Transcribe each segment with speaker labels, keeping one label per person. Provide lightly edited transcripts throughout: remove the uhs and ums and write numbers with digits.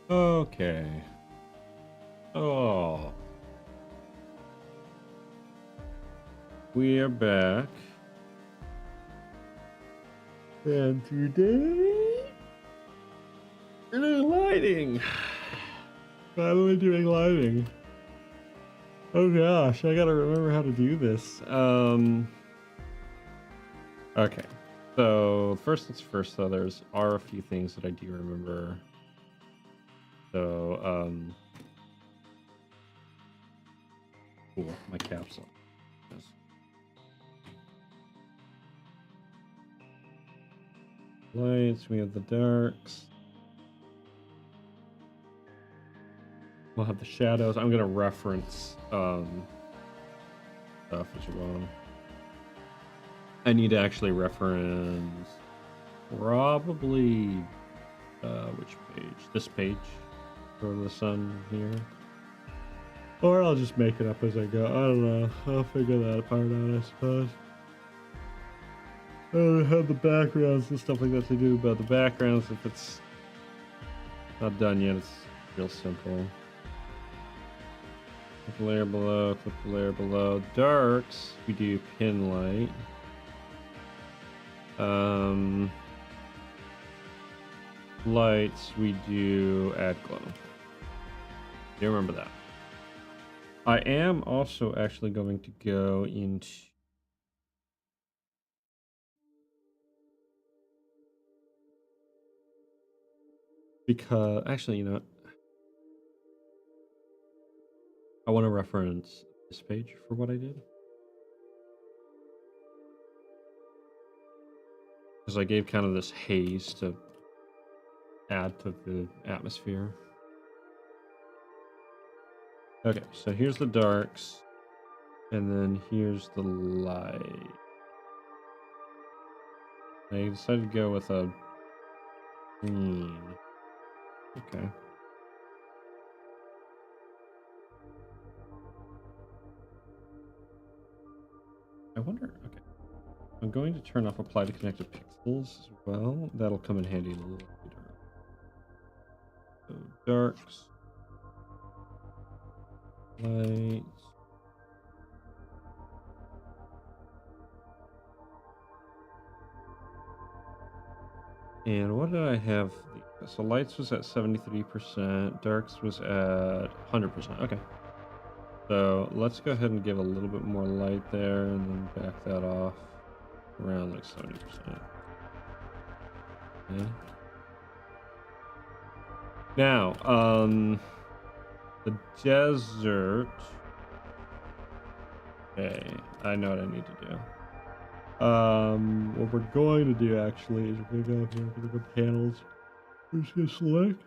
Speaker 1: Okay. Oh, we are back. And today, we're doing lighting. Finally doing lighting. Oh gosh, I gotta remember how to do this. Okay. So first things first, though, there's are a few things that I do remember. So, cool, my caps on. Yes. Lights, we have the darks. We'll have the shadows. I'm gonna reference stuff as well. I need to actually reference probably which page? This page for the sun here. Or I'll just make it up as I go. I don't know. I'll figure that part out, I suppose. I have the backgrounds and stuff like that to do, but the backgrounds, if it's not done yet, it's real simple. Click the layer below, click the layer below. Darks, we do pin light. Lights, we do add glow. You remember that. I am also actually going to go into because actually, you know, I want to reference this page for what I did. Because I gave kind of this haze to add to the atmosphere. Okay, so here's the darks, and then here's the light. I decided to go with a green. Okay. I wonder, okay. I'm going to turn off apply to connected pixels as well. That'll come in handy a little later. So darks, lights. And what did I have? So lights was at 73%, darks was at 100%. Okay. So let's go ahead and give a little bit more light there and then back that off around like 70%. Okay. Now, the desert. Okay, I know what I need to do. What we're going to do actually is we're gonna go here, we're gonna go panels. We're just gonna select.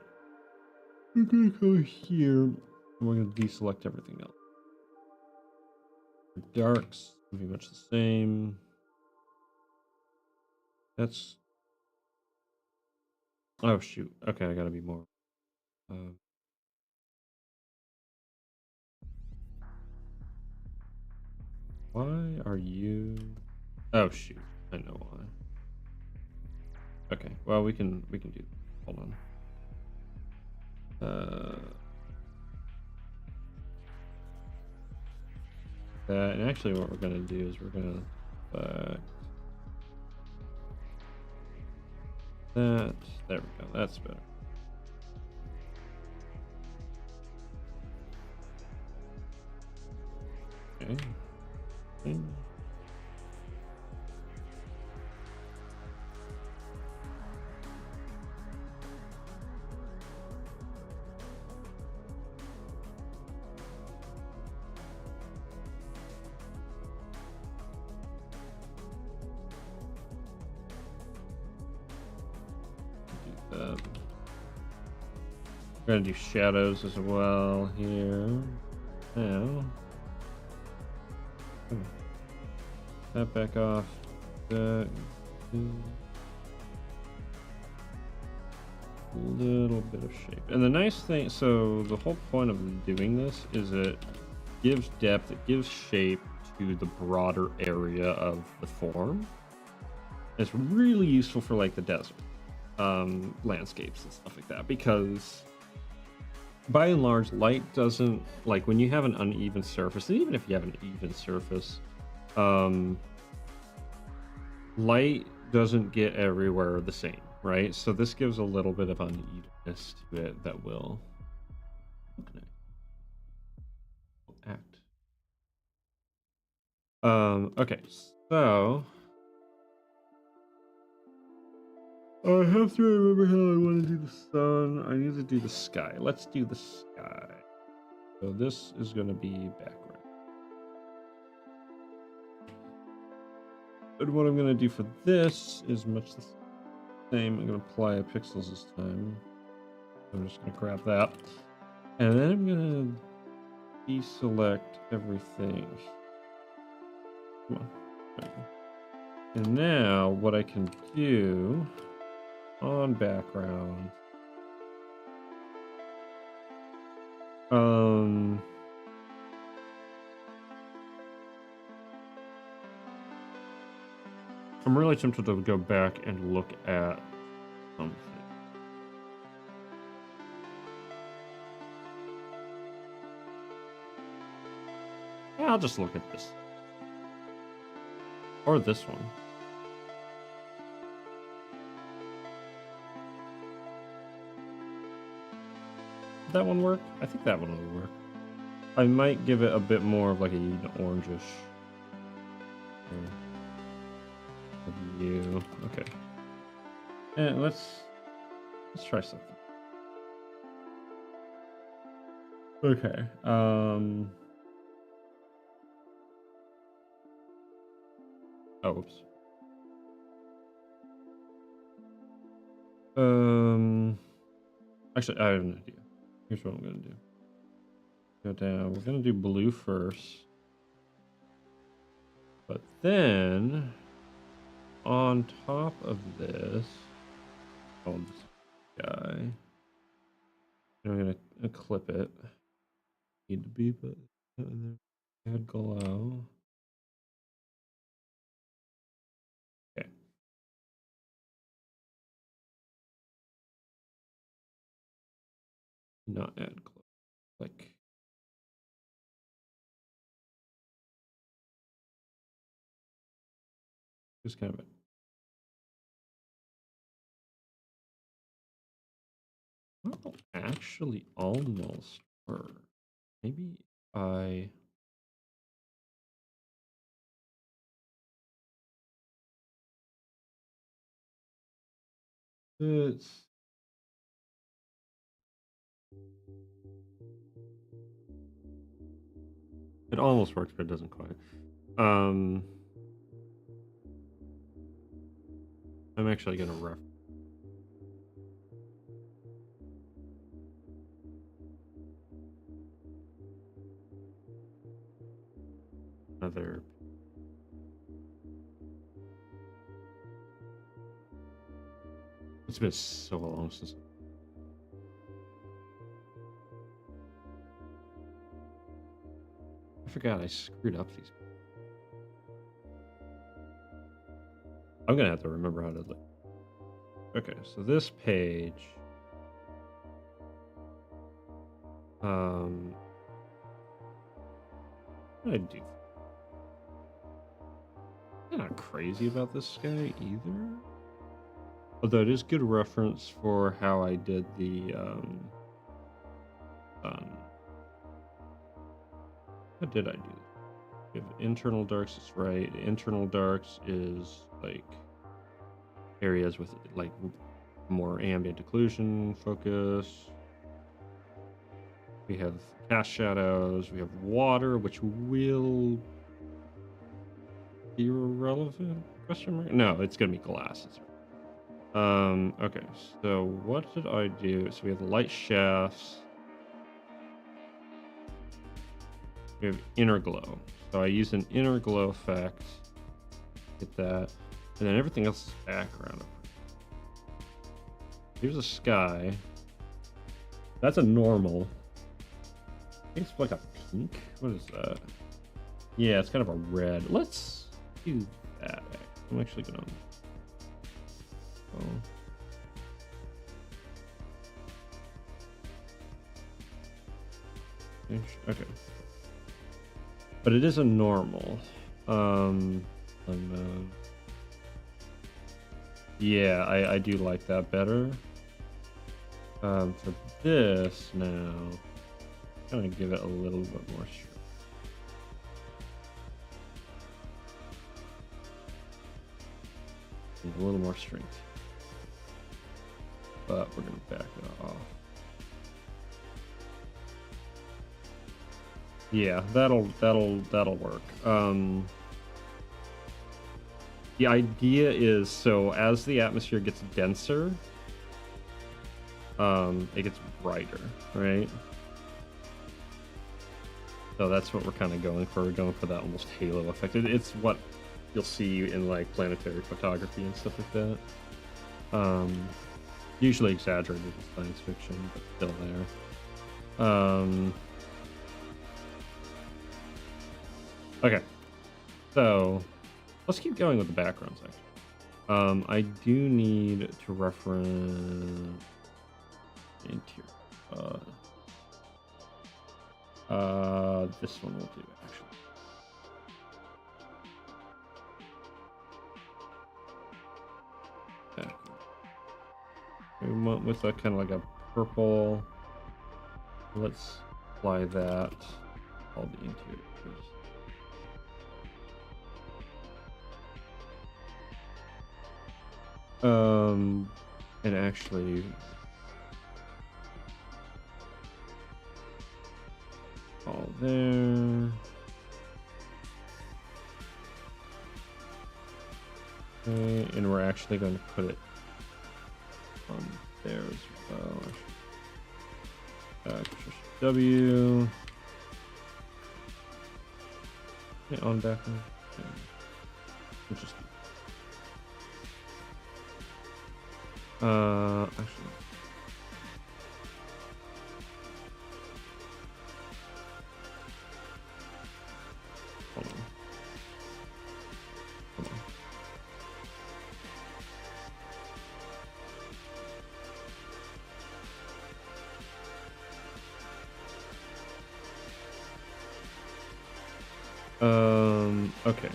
Speaker 1: We're gonna go here, and we're gonna deselect everything else. Darks, pretty much the same. That's. Oh shoot. Okay, I gotta be more. Why are you? Oh shoot. I know why. Okay. Well, we can do. Hold on. And actually, what we're gonna do is we're gonna that. There we go. That's better. Okay. Okay. We're gonna do shadows as well here. Now, that back off. That little bit of shape. And the nice thing, so the whole point of doing this is it gives depth, it gives shape to the broader area of the form. It's really useful for like the desert landscapes and stuff like that, because by and large, light doesn't, like when you have an uneven surface, and even if you have an even surface, light doesn't get everywhere the same, right? So this gives a little bit of unevenness to it that will act. Okay, so I have to remember how I want to do the sun. I need to do the sky. Let's do the sky. So this is going to be background. And what I'm going to do for this is much the same. I'm going to apply pixels this time. I'm just going to grab that. And then I'm going to deselect everything. Come on. Okay. And now what I can do on background, I'm really tempted to go back and look at something. Yeah, I'll just look at this. Or this one. Did that one work? I think that one will work. I might give it a bit more of like an orangish view. Okay. And let's try something. Okay. Oh, whoops. Actually, I have an idea. Here's what I'm gonna do. Go down. We're gonna do blue first, but then on top of this, oh, this guy. I'm gonna clip it. Need to be, but add glow. Okay. Not add glow. Like. Just kind of well, actually almost work. Maybe I it's it almost works, but it doesn't quite. I'm actually gonna ref another. It's been so long since I forgot I screwed up these. I'm gonna have to remember how to like. Okay, so this page. What did I do? I'm not crazy about this guy either. Although it is good reference for how I did the how did I do this? We have internal darks is right. Internal darks is like areas with like more ambient occlusion focus. We have cast shadows. We have water, which will be irrelevant? Question mark? No, it's gonna be glasses. Okay, so what did I do? So we have the light shafts. We have inner glow. So I use an inner glow effect. Get that. And then everything else is background. Here's a sky. That's a normal. I think it's like a pink. What is that? Yeah, it's kind of a red. Let's do that. I'm actually gonna. Oh. Okay. But it is a normal. Yeah, I do like that better. For this now, I'm gonna give it a little bit more strength. A little more strength. But we're gonna back it off. Yeah, that'll work. The idea is, so as the atmosphere gets denser, it gets brighter, right? So that's what we're kind of going for. We're going for that almost halo effect. It's what you'll see in like planetary photography and stuff like that. Usually exaggerated in science fiction, but still there. Okay, so let's keep going with the background section. I do need to reference interior. This one will do actually. Okay. We went with a kind of like a purple. Let's apply that all the interiors. And actually, all there. Okay, and we're actually going to put it on there as well. W. Yeah, on background. Interesting. Actually. Hold on. Okay.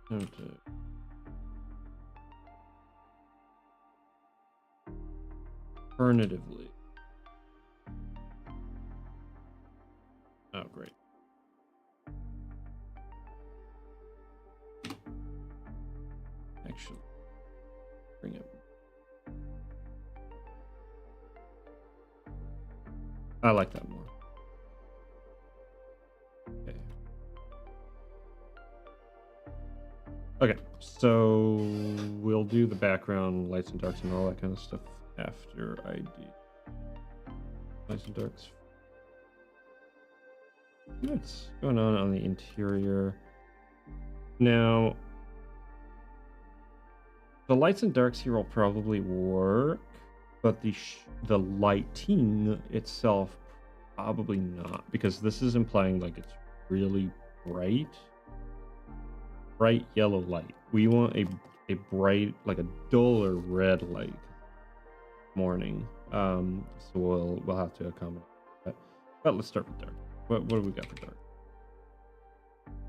Speaker 1: Okay. Alternatively. Oh, great. Actually, bring it. I like that more. Okay. Okay, so we'll do the background, lights and darks, and all that kind of stuff after I do lights and darks. What's going on the interior? Now, the lights and darks here will probably work, but the lighting itself probably not, because this is implying like it's really bright yellow light. We want a bright, like a duller red light morning. So we'll have to accommodate that. But let's start with dark. What do we got for dark?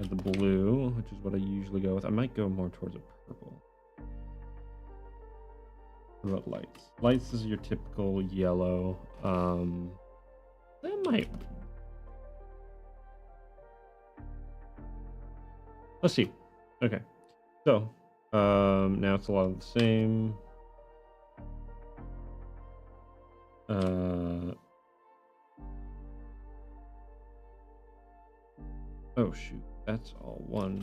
Speaker 1: The blue, which is what I usually go with. I might go more towards a purple. What about lights? Lights is your typical yellow. That might. Let's see. Okay. So, now it's a lot of the same. Oh shoot, that's all one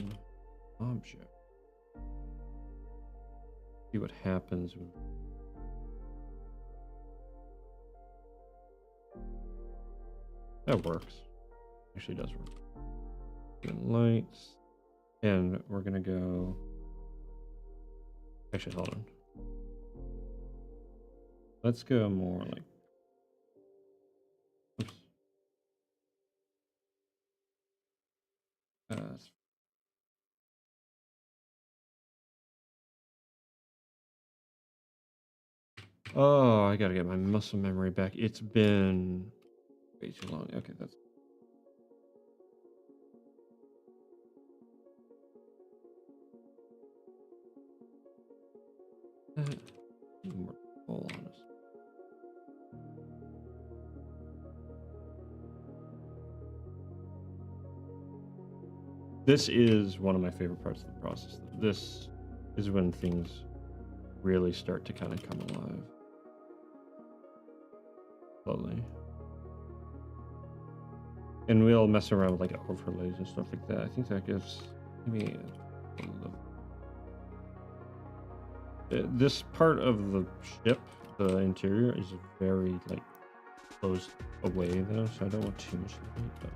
Speaker 1: object. See what happens with... That works. Actually does work. And lights. And we're gonna go... Actually, hold on. Let's go more like... Oops. Oh, I gotta get my muscle memory back. It's been way too long. Okay, that's... more full on us. This is one of my favorite parts of the process. This is when things really start to kind of come alive. Slowly. And we'll mess around with like overlays and stuff like that. I think that gives maybe a little... This part of the ship, the interior, is very like closed away though, so I don't want too much light, but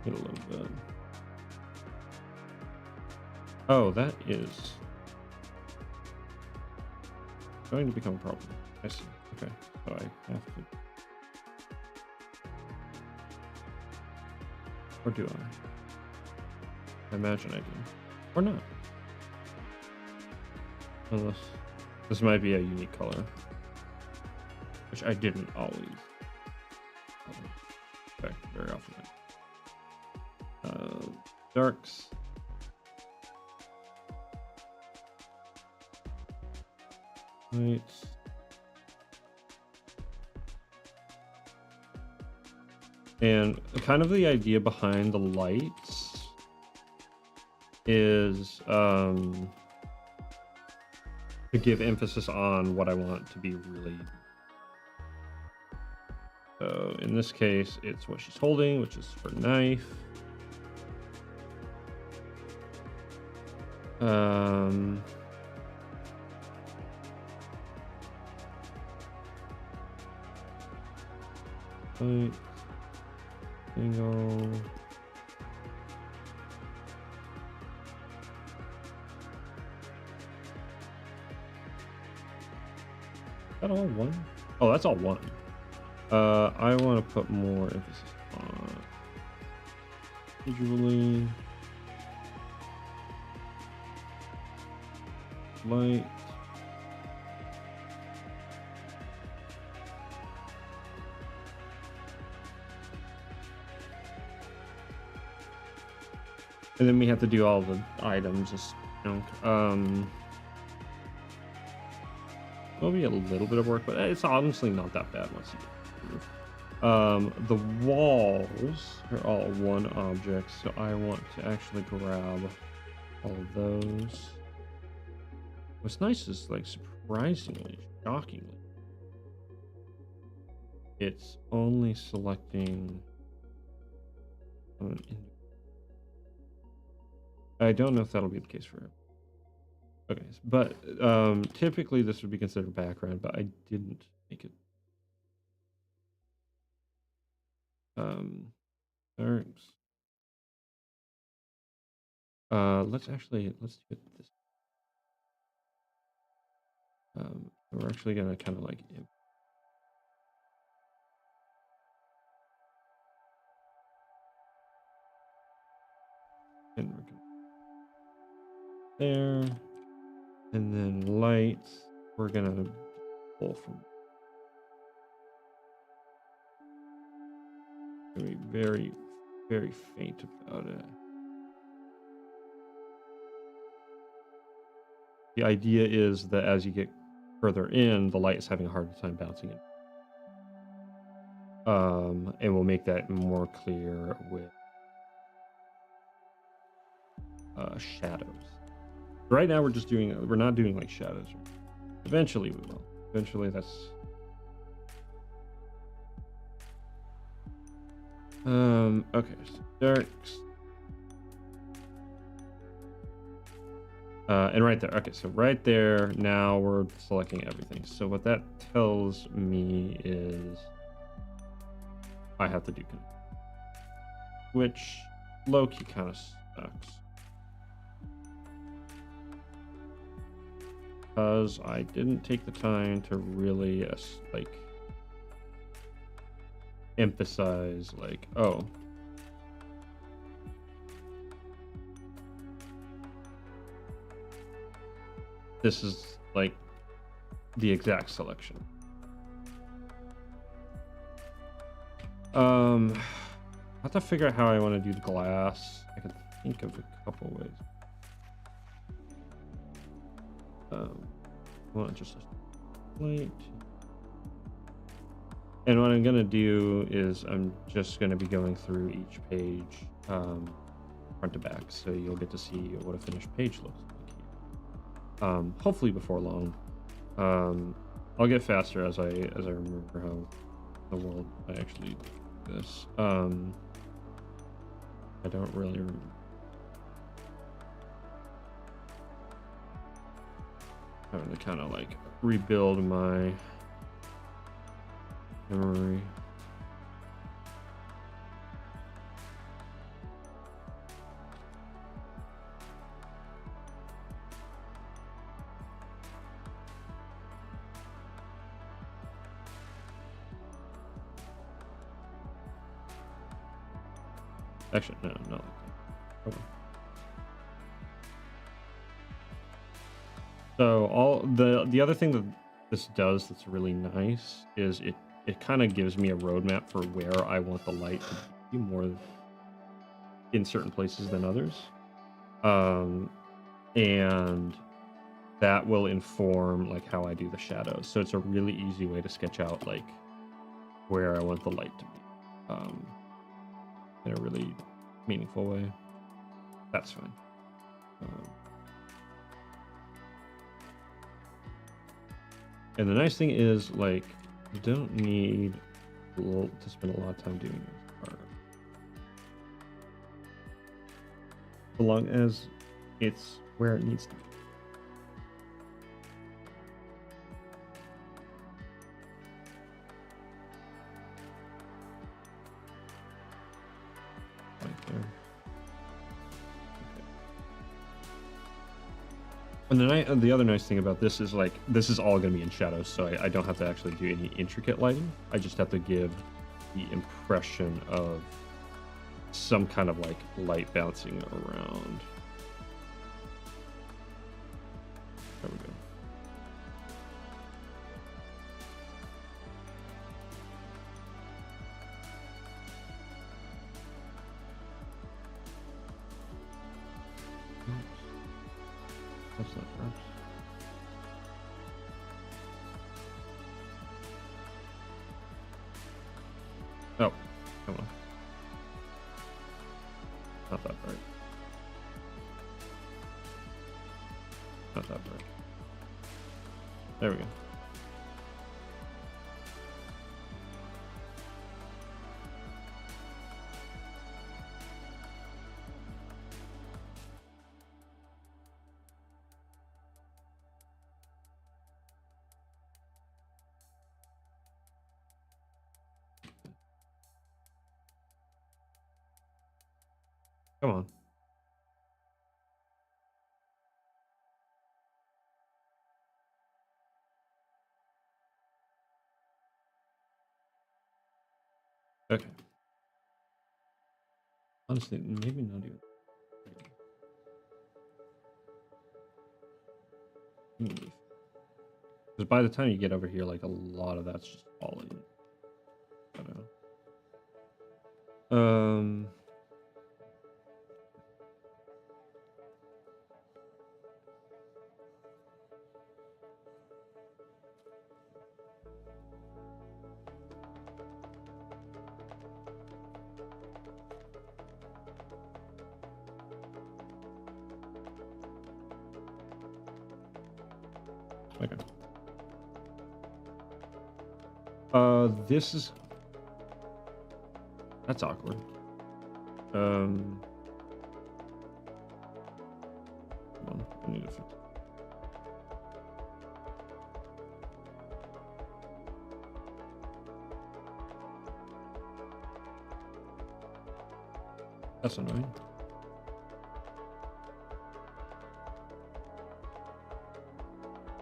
Speaker 1: get a little bit. Oh, that is going to become a problem. I see. Okay, so I have to... Or do I? I imagine I do. Or not. Unless this might be a unique color, which I didn't always expect very often. Darks. Lights. And kind of the idea behind the lights is to give emphasis on what I want to be really. So in this case, it's what she's holding, which is her knife. Light. Single. Is that all one? Oh, that's all one. I want to put more emphasis on visually. Light. And then we have to do all the items, just, you know, will be a little bit of work, but it's honestly not that bad once you get through. The walls are all one object, so I want to actually grab all of those. What's nice is, like, surprisingly, shockingly, it's only selecting on an individual. I don't know if that'll be the case for it. Okay, but typically this would be considered background, but I didn't make it. Darks. Let's do it this. We're actually gonna kind of like and we're gonna there, and then lights. We're gonna pull from very, very faint about it. The idea is that as you get further in, the light is having a harder time bouncing in. And we'll make that more clear with shadows. Right now we're not doing like shadows. Eventually we will. Eventually that's... Okay, so darks, And right there. Okay, so right there, now we're selecting everything. So what that tells me is I have to do connect, which low-key kind of sucks. Because I didn't take the time to really, like, emphasize, like, oh, this is, like, the exact selection. I have to figure out how I want to do the glass. I can think of a couple ways. Well, just a light. And what I'm gonna do is I'm just gonna be going through each page, front to back, so you'll get to see what a finished page looks like. Hopefully before long. I'll get faster as I remember how the world I actually do this. I don't really remember. Having to kind of like rebuild my memory. Actually, no, not like that. Okay. So all the other thing that this does that's really nice is it kind of gives me a roadmap for where I want the light to be more in certain places than others. And that will inform like how I do the shadows. So it's a really easy way to sketch out like where I want the light to be in a really meaningful way. That's fine. And the nice thing is, like, you don't need to spend a lot of time doing this part. So long as it's where it needs to be. Right there. And the other nice thing about this is like this is all going to be in shadows, so I don't have to actually do any intricate lighting. I just have to give the impression of some kind of like light bouncing around. There we go. That's not right. Oh, come on. Not that bright. Not that bright. There we go. Come on. Okay. Honestly, maybe not even. Because by the time you get over here, like a lot of that's just falling. I don't know. Okay. This is that's awkward. Come on, I need to fix. That's annoying.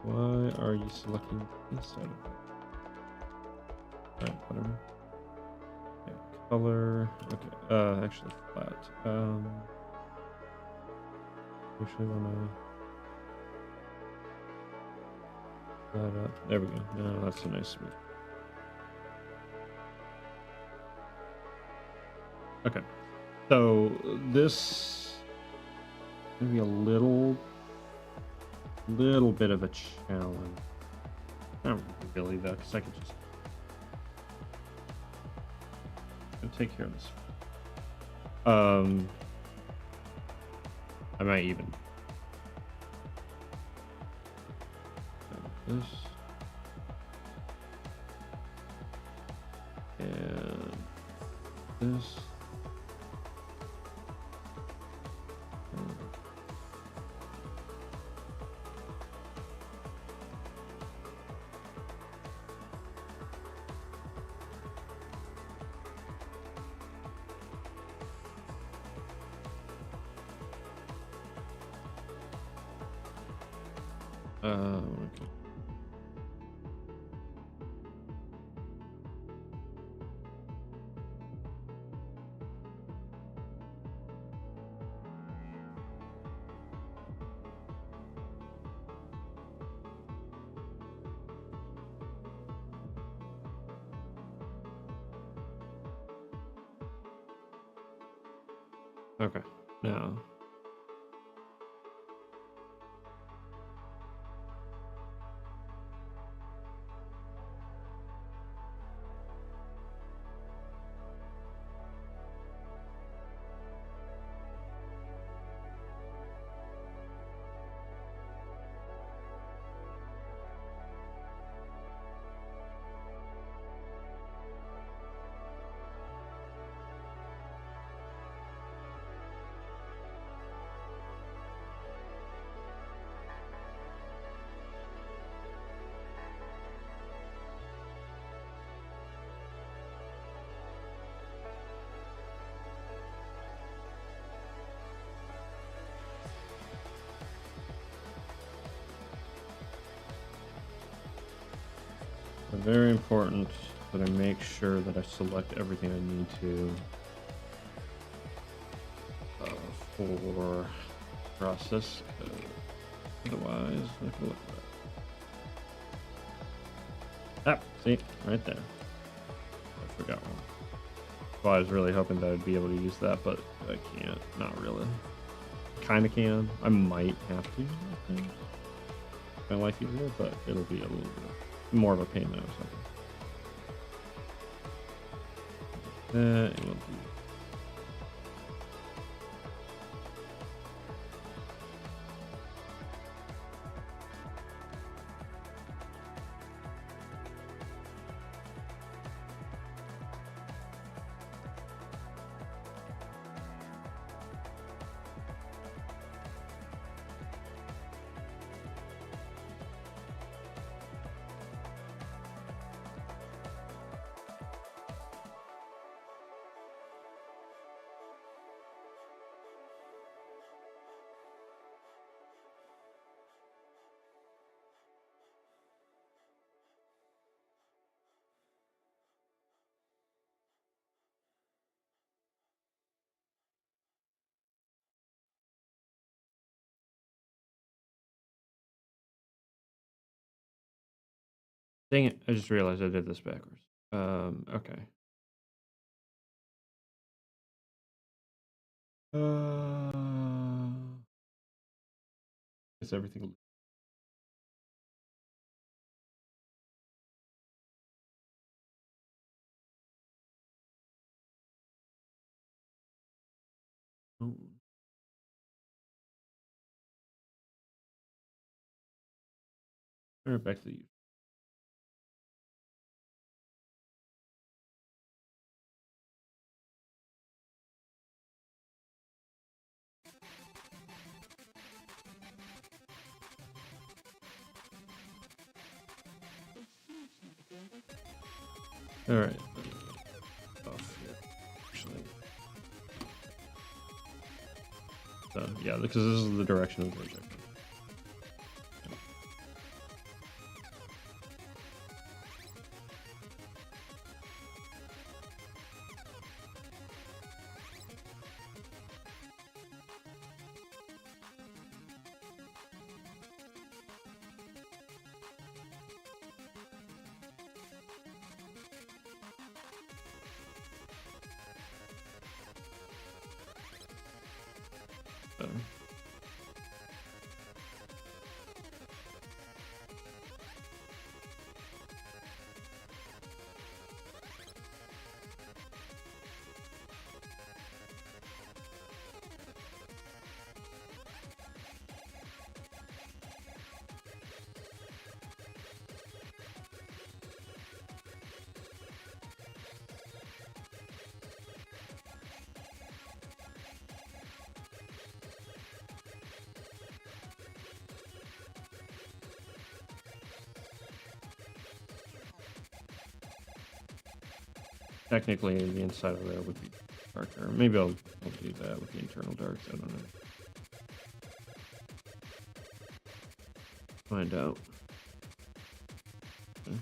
Speaker 1: Why are you selecting inside of it? Alright, whatever. Okay, color. Okay, actually flat. Actually wanna that up. There we go. No, that's a nice smooth. Okay. So this gonna be a little bit of a challenge. Not really though, because I could just take care of this. I might even this and this. Okay. Okay. Now. Very important that I make sure that I select everything I need to for process. Otherwise, look at that. Ah, see, right there. I forgot one. Well, I was really hoping that I'd be able to use that, but I can't. Not really. Kind of can. I might have to. I think. My life easier, but it'll be a little bit more of a pain than I was hoping. And we'll do. Dang it, I just realized I did this backwards. Okay. Is everything? Oh. Turn it back to you. All right. Off here, actually. So yeah, because this is the direction of the projector. Technically, the inside of there would be darker. Maybe I'll do that with the internal darks. I don't know. Find out. Okay.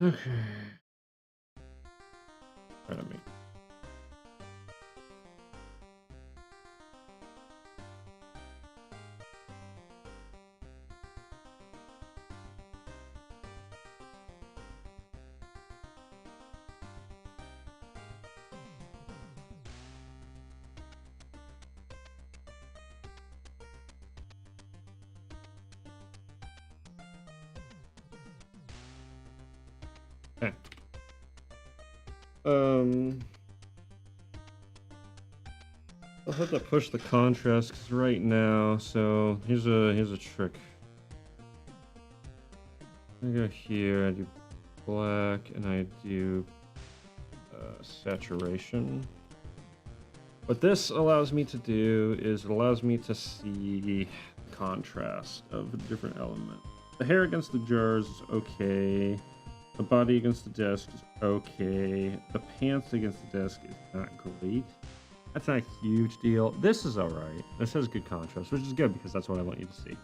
Speaker 1: Okay. Right on me. Okay. I'll have to push the contrast because right now. So here's a trick. I go here. I do black, and I do saturation. What this allows me to do is it allows me to see contrast of a different element. The hair against the jars is okay. The body against the desk is okay. The pants against the desk is not great. That's not a huge deal. This is alright. This has good contrast, which is good because that's what I want you to see.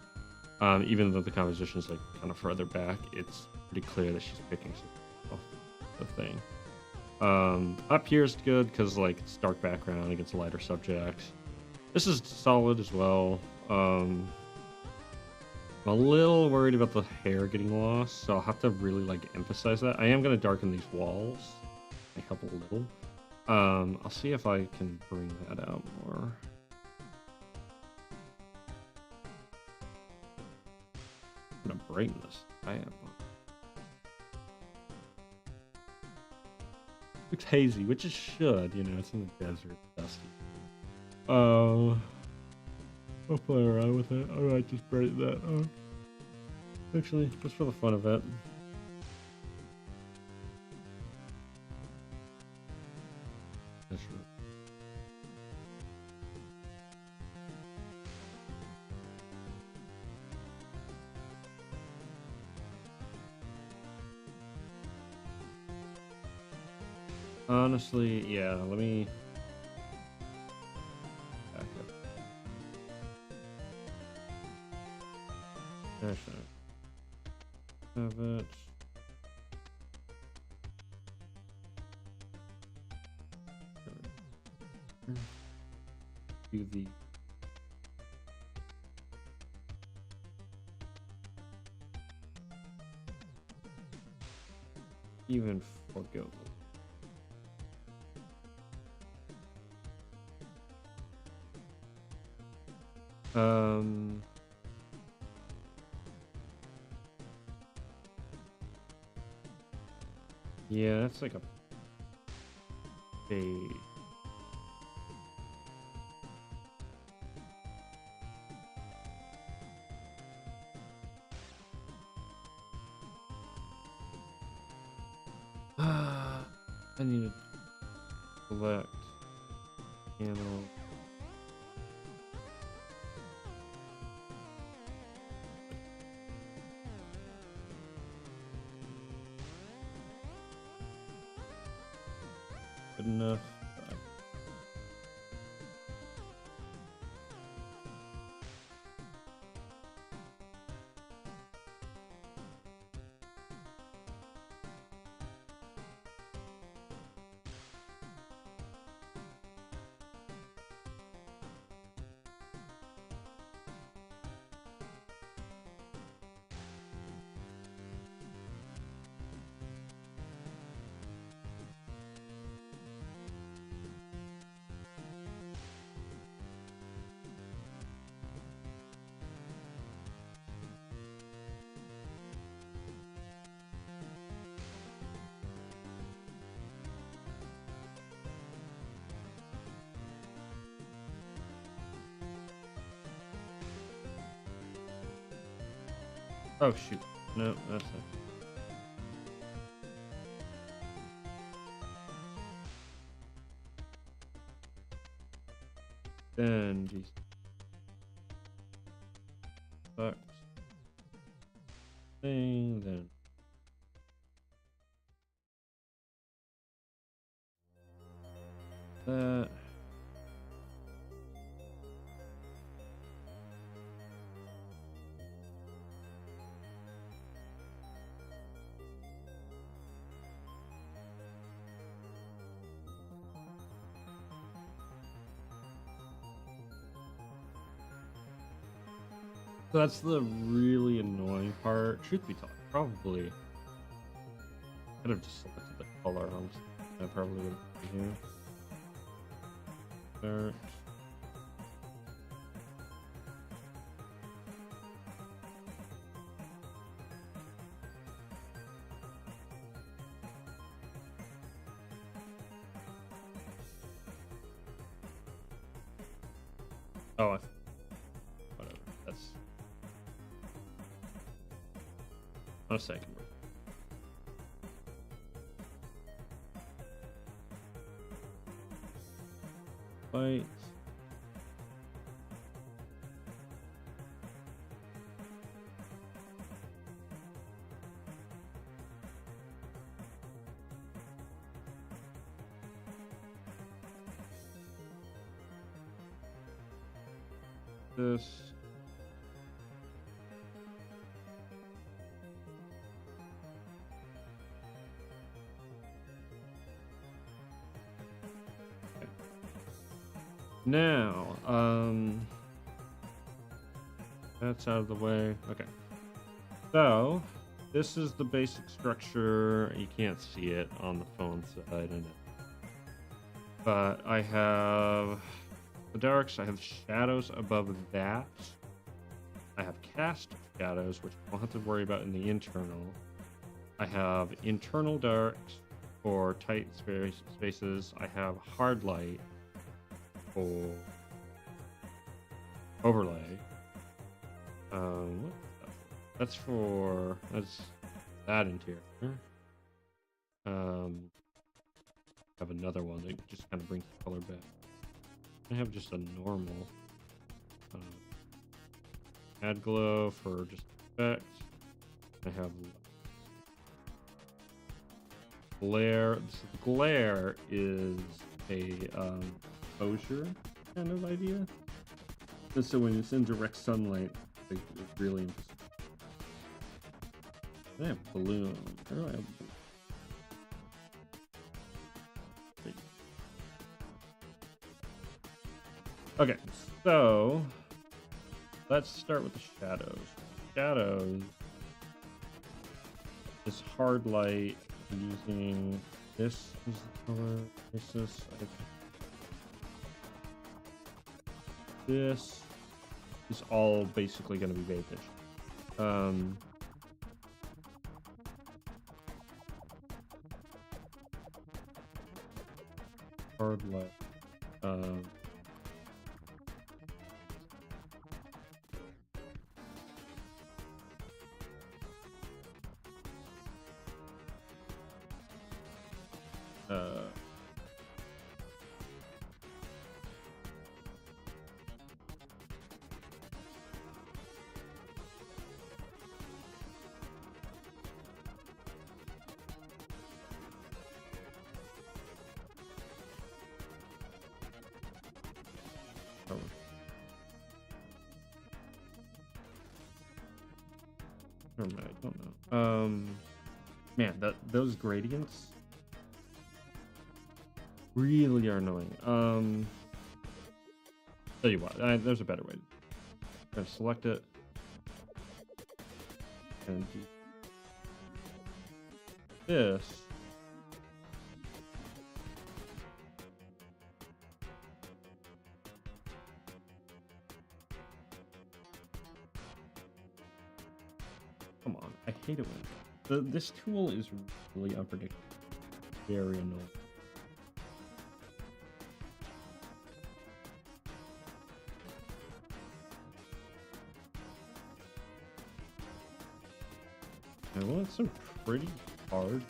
Speaker 1: Even though the composition is like kind of further back, it's pretty clear that she's picking something off the thing. Up here is good because like it's dark background against a lighter subject. This is solid as well. I'm a little worried about the hair getting lost, so I'll have to really like emphasize that. I am gonna darken these walls. They help a little. I'll see if I can bring that out more. brighten this sky up. Looks hazy, which it should, you know, it's in the desert, dusty. I'll play around with it. I might just brighten that up. Actually, just for the fun of it. That's true. Honestly, yeah, let me back up. Actually, have it. Do the even forgo. Yeah, that's like a fade. I need to select channel. Good enough. Oh shoot. No, that's it. Then geez. Sucks. Thing then. That. So that's the really annoying part. Truth be told, probably could have just selected the color. Honestly, I probably would have been here. There. Oh, whatever. That's on a second. Fight. This. Okay. Now, that's out of the way. Okay. So, this is the basic structure. You can't see it on the phone side, I know. But I have the darks, I have shadows above that. I have cast shadows, which I don't have to worry about in the internal. I have internal darks for tight spaces. I have hard light for overlay. That's that interior. Have another one that just kind of brings the color back. I have just a normal add glow for just effect. I have glare. Glare is a exposure kind of idea. And so when it's in direct sunlight, it's really. I have bloom. Where do I have bloom? Okay, so let's start with the shadows. Shadows is hard light using this is the color. This is all basically going to be beige. Hard light. I don't know. Man, those gradients really are annoying. Tell you what, there's a better way. I'm gonna select it and do this. Come on, I hate it when this tool is really unpredictable. Very annoying. I want some pretty harsh.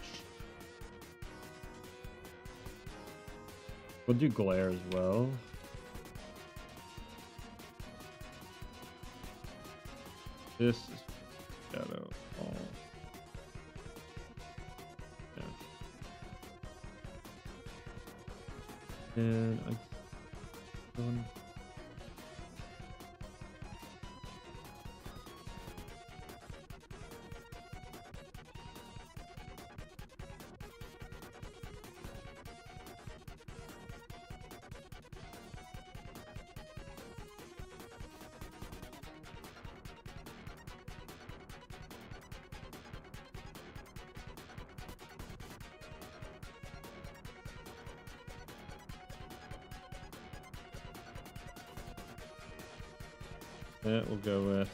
Speaker 1: We'll do glare as well. This is shadow. Oh. Yeah. And that will go with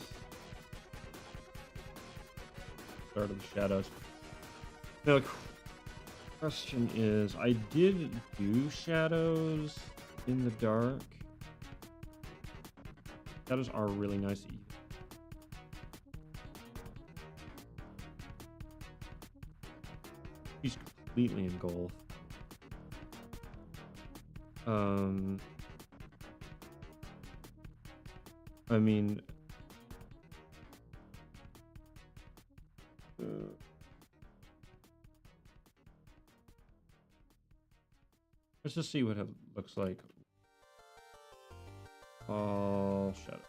Speaker 1: start of the shadows. Now the question is, I did do shadows in the dark. Shadows are really nice to eat. She's completely engulfed. I mean, let's just see what it looks like. All shadow.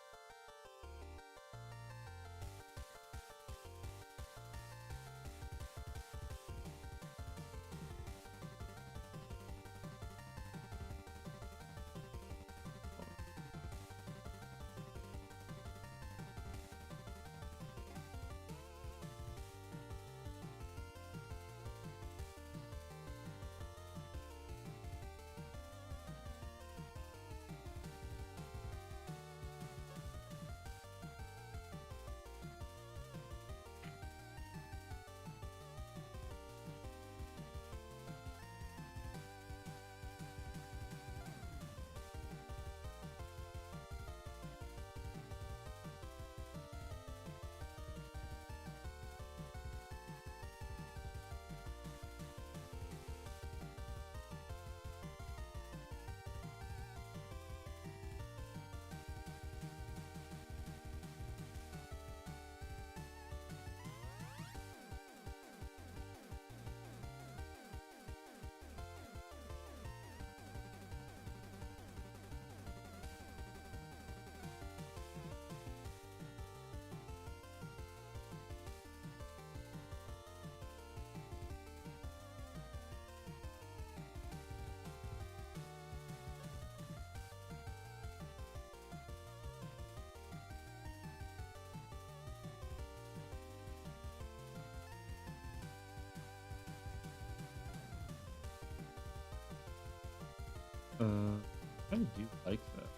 Speaker 1: I kind of do like that.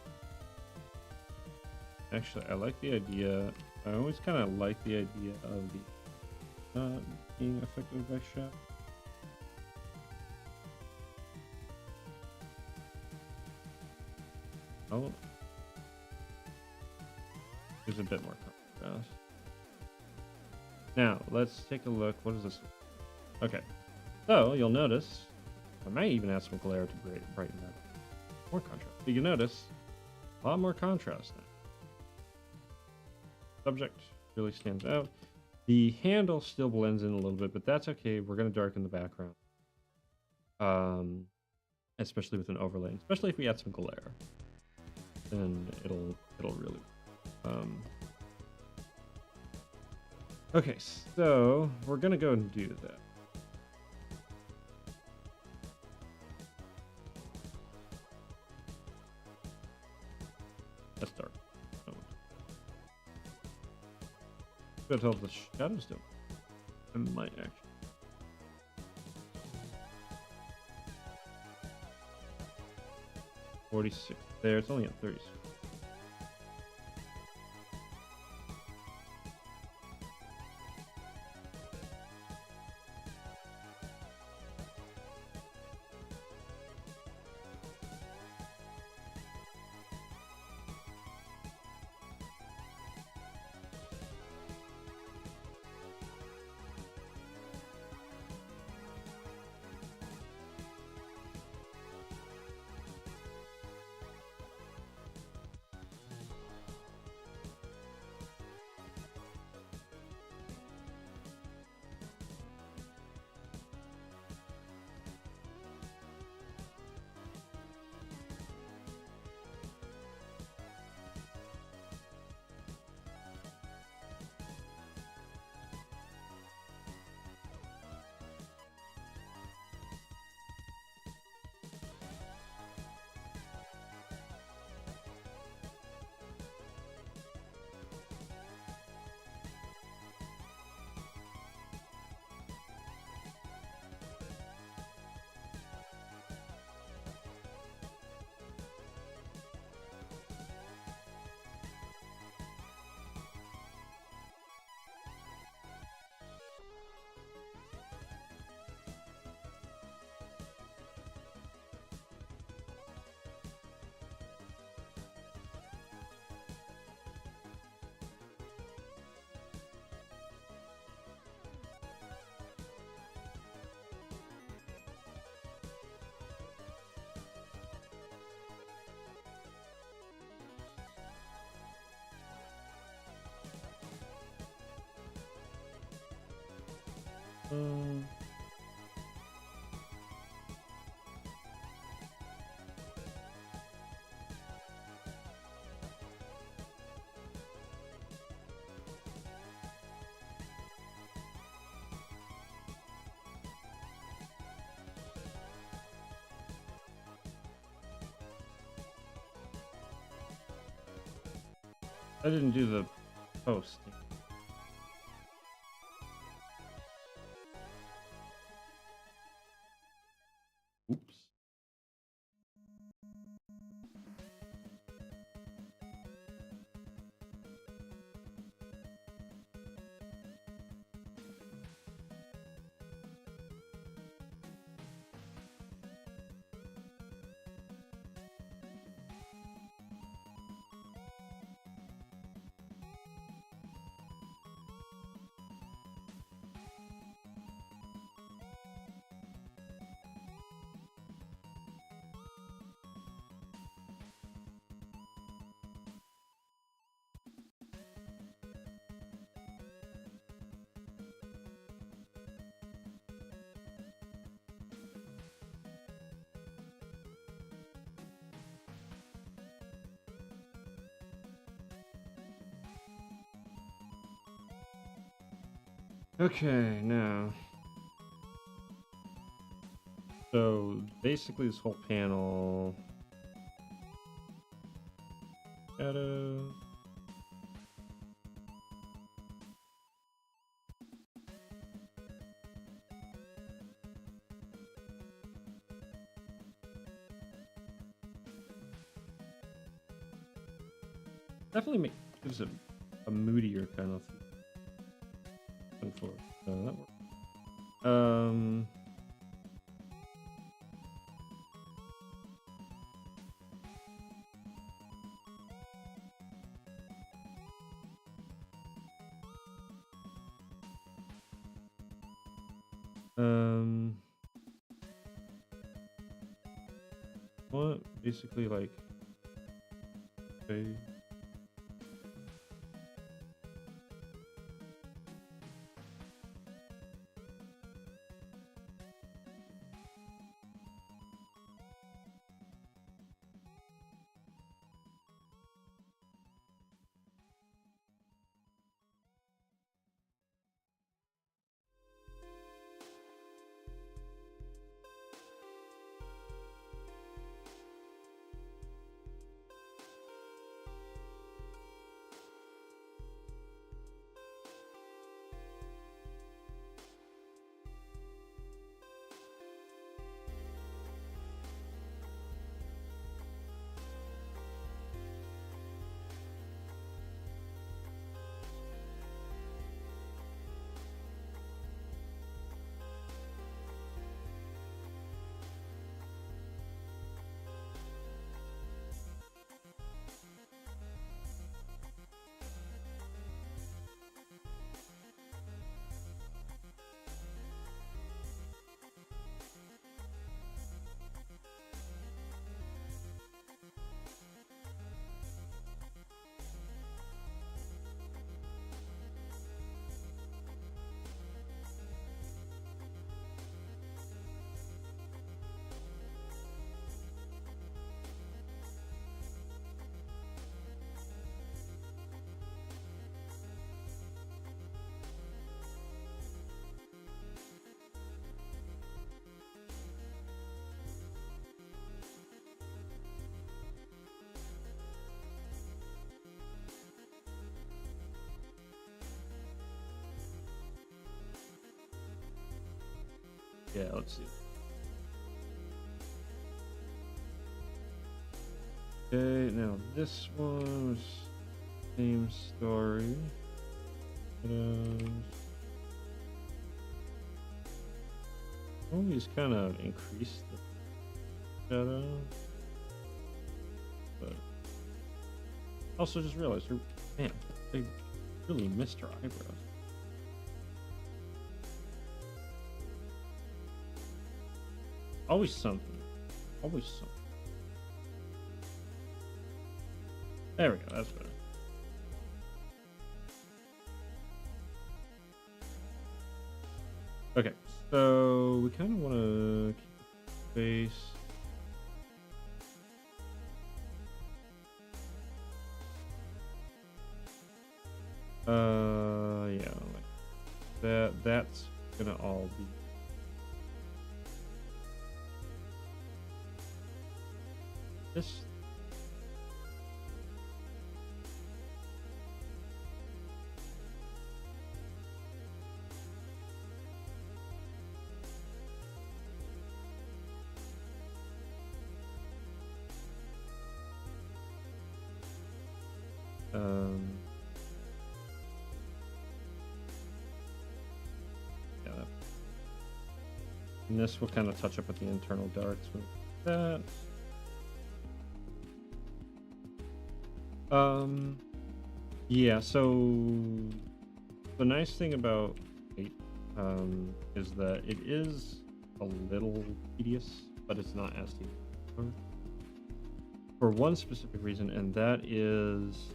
Speaker 1: Actually, I like the idea. I always kind of like the idea of the being affected by shadow. Oh, there's a bit more contrast. Now, let's take a look. What is this? Okay, so you'll notice, I might even add some glare to brighten that up. More contrast. But you notice, a lot more contrast now. Subject really stands out. The handle still blends in a little bit, but that's okay. We're going to darken the background. Especially with an overlay, especially if we add some glare, then it'll really. Okay, so we're gonna go and do that. That's dark. Oh. Good help the shadows do. I might actually. $46 there. It's only at 30. I didn't do the post. Oops. Okay, now. So basically, this whole panel. Shadow. Definitely gives it a moodier kind of feel. That works. What basically like say yeah, let's see. Okay, now this one was same story. Always kind of increase the shadow, but also just realized, man, they really missed her eyebrows. Always something. Always something. There we go, that's better. Okay, so we kind of want to keep the face. Yeah, like that. That's gonna all be. This. Yeah. And this will kind of touch up with the internal darks with that. Yeah, so the nice thing about it is that it is a little tedious, but it's not as tedious for one specific reason, and that is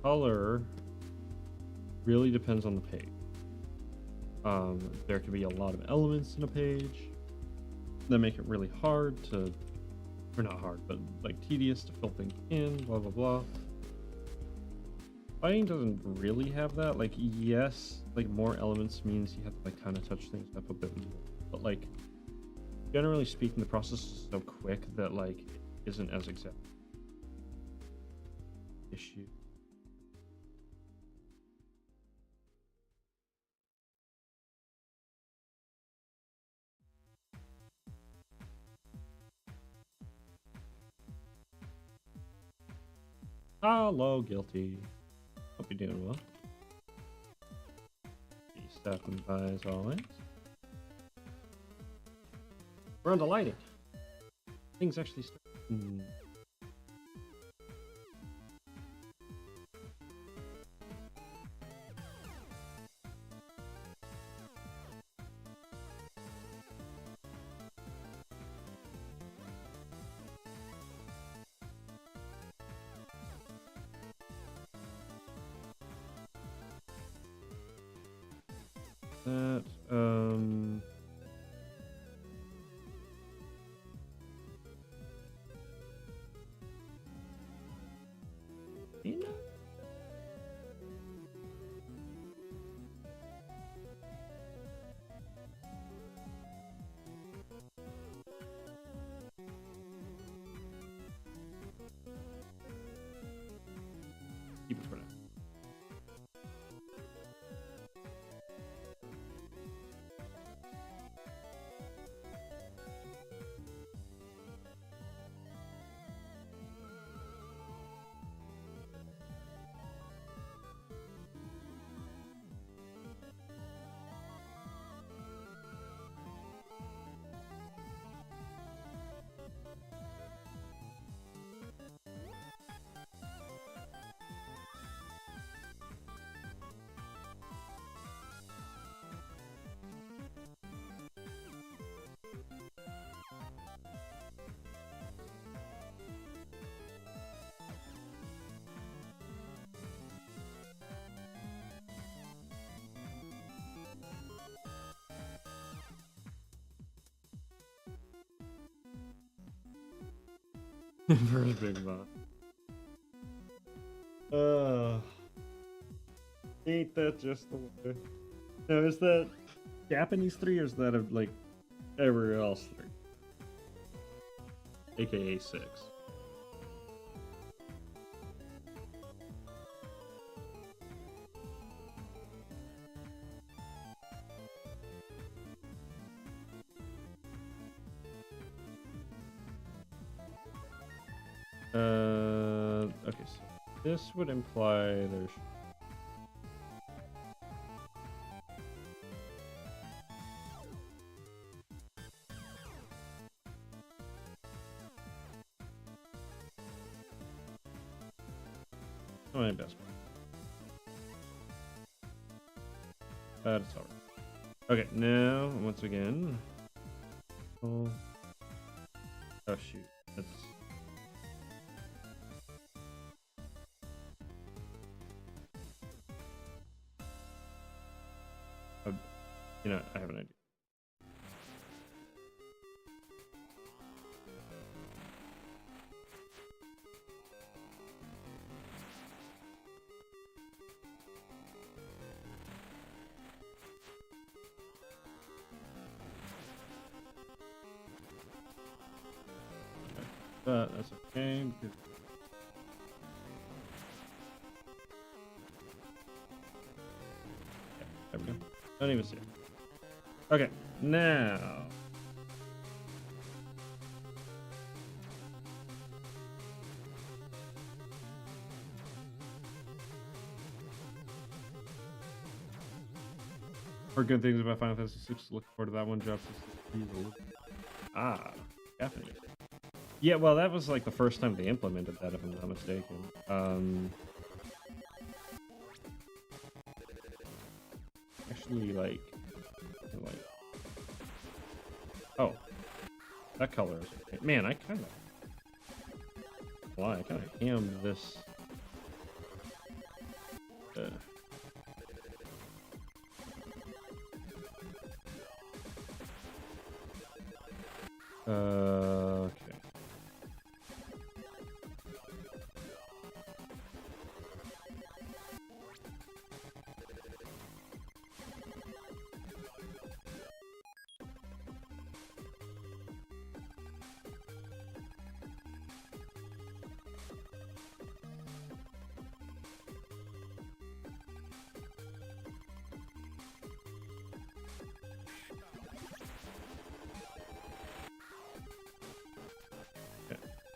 Speaker 1: color really depends on the page. There could be a lot of elements in a page that make it really hard to, or not hard, but like tedious to fill things in, blah blah blah. Fighting doesn't really have that. Like, yes, like more elements means you have to like kind of touch things up a bit more, but like generally speaking, the process is so quick that like it isn't as exact issue. Hello, guilty. Hope you're doing well. Stopping by as always. We're on the lighting. Things actually start. That you know, keep it for now. First big bot. Ain't that just the way? No, is that Japanese 3 or is that like everywhere else 3? AKA 6. Okay, so this would imply there's. My best. That's alright. Okay, now once again. Oh shoot, that's. You know, I have an idea. But that's okay because. Yeah, there we go. Don't even see it. Okay, now. Heard good things about Final Fantasy VI. Look forward to that one. Drops definitely. Yeah, well, that was like the first time they implemented that, if I'm not mistaken. Actually, like, oh, that color is okay. Man, I kind of hammed this. Okay.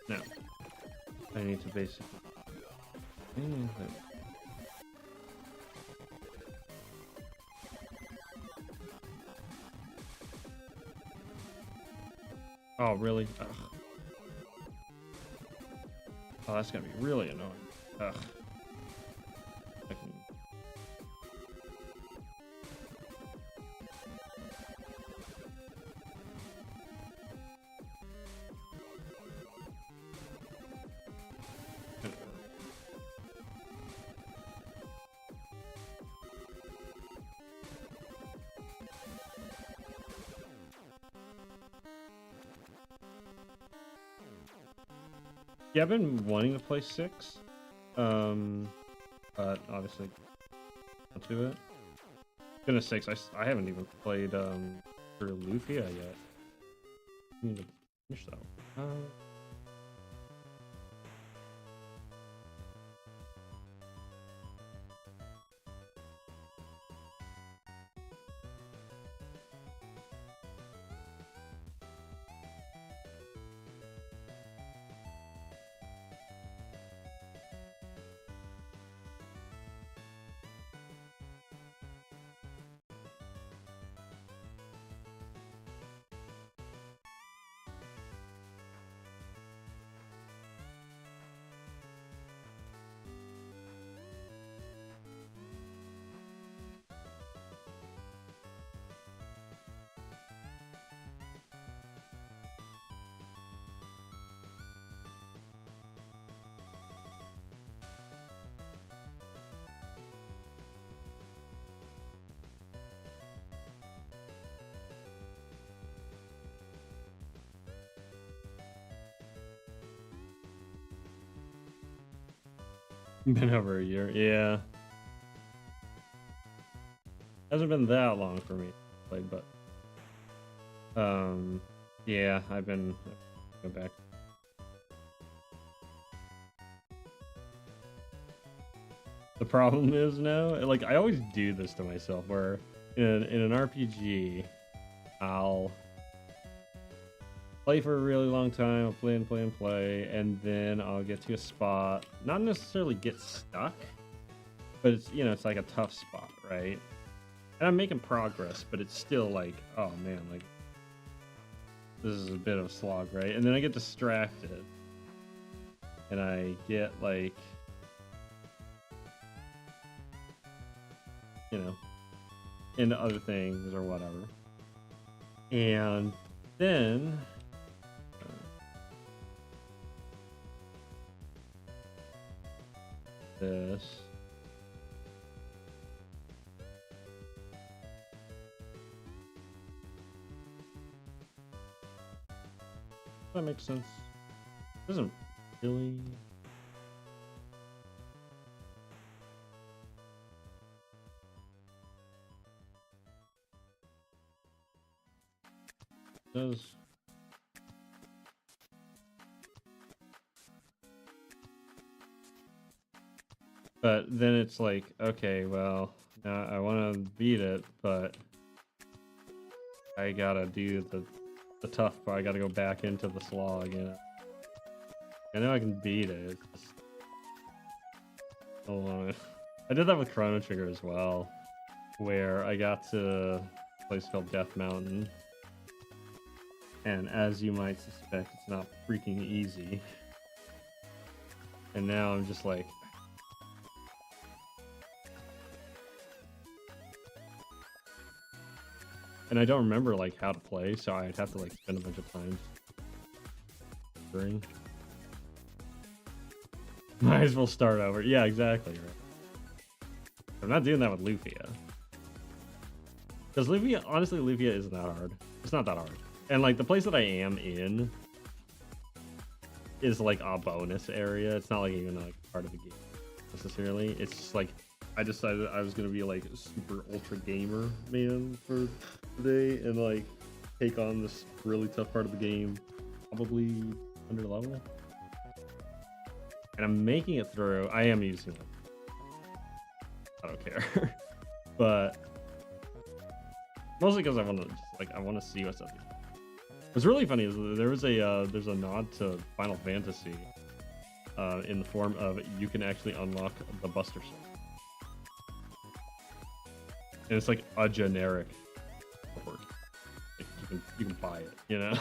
Speaker 1: Now, I need to basically Oh, really? Ugh. Oh, that's gonna be really annoying. Ugh. I can... Yeah, I've been wanting to play 6. But obviously not do it. Gonna 6, I haven't even played for Lufia yet. I need to finish that one. Been over a year, yeah. Hasn't been that long for me to play, but yeah, I've been go back. The problem is now, like I always do this to myself, where in an RPG, I'll play for a really long time, I'll play and play and play, and then I'll get to a spot, not necessarily get stuck, but it's, you know, it's like a tough spot, right? And I'm making progress, but it's still like, oh man, like this is a bit of a slog, right? And then I get distracted, and I get like, you know, into other things or whatever. And then this. That makes sense. Doesn't really. Does. But then it's like, okay, well, now I want to beat it, but I gotta do the tough part. I gotta go back into the slog again. I know I can beat it. It's just, I did that with Chrono Trigger as well, where I got to a place called Death Mountain, and as you might suspect, it's not freaking easy. And now I'm just like, and I don't remember like how to play, so I'd have to like spend a bunch of time. Might as well start over. Yeah, exactly. Right. I'm not doing that with Lufia. Because Lufia, honestly, Lufia isn't that hard. It's not that hard. And like the place that I am in is like a bonus area. It's not like even like part of the game necessarily. It's just like I decided I was gonna be like a super ultra gamer man for today and like take on this really tough part of the game, probably under level. And I'm making it through. I am using it. I don't care, but mostly because I want to just like I want to see what's up here. What's really funny is there was a there's a nod to Final Fantasy in the form of you can actually unlock the Buster Sword, and it's like a generic sword. Like you can buy it, you know.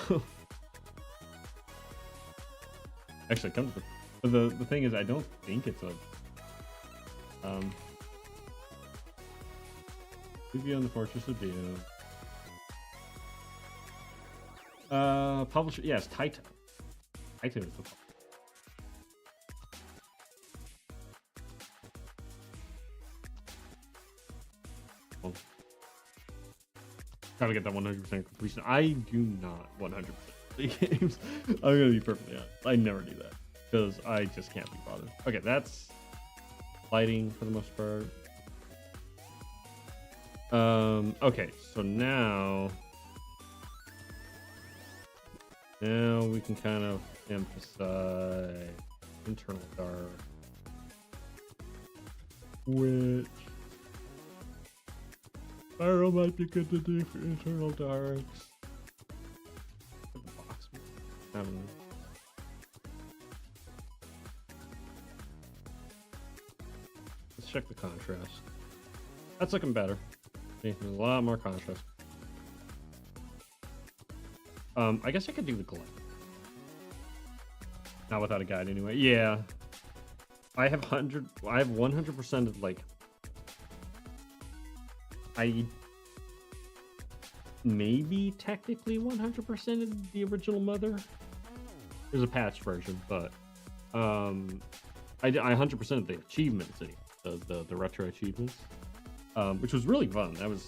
Speaker 1: Actually, come to the thing is, I don't think it's a Review on the Fortress of Doom. Publisher, yes, Taito. Taito is the publisher. Oh. Try to get that 100% completion. I do not 100% play games. I'm gonna be perfectly honest. I never do that because I just can't be bothered. Okay, that's lighting for the most part. Okay, so now we can kind of emphasize internal dark, which Spiral might be good to do for internal darks. I don't know. Let's check the contrast. That's looking better. There's a lot more contrast. I guess I could do the glare. Not without a guide anyway. Yeah. I have 100% of like I maybe technically 100% of the original mother. There's a patched version, but I 100% of the achievements, the retro achievements, which was really fun. That was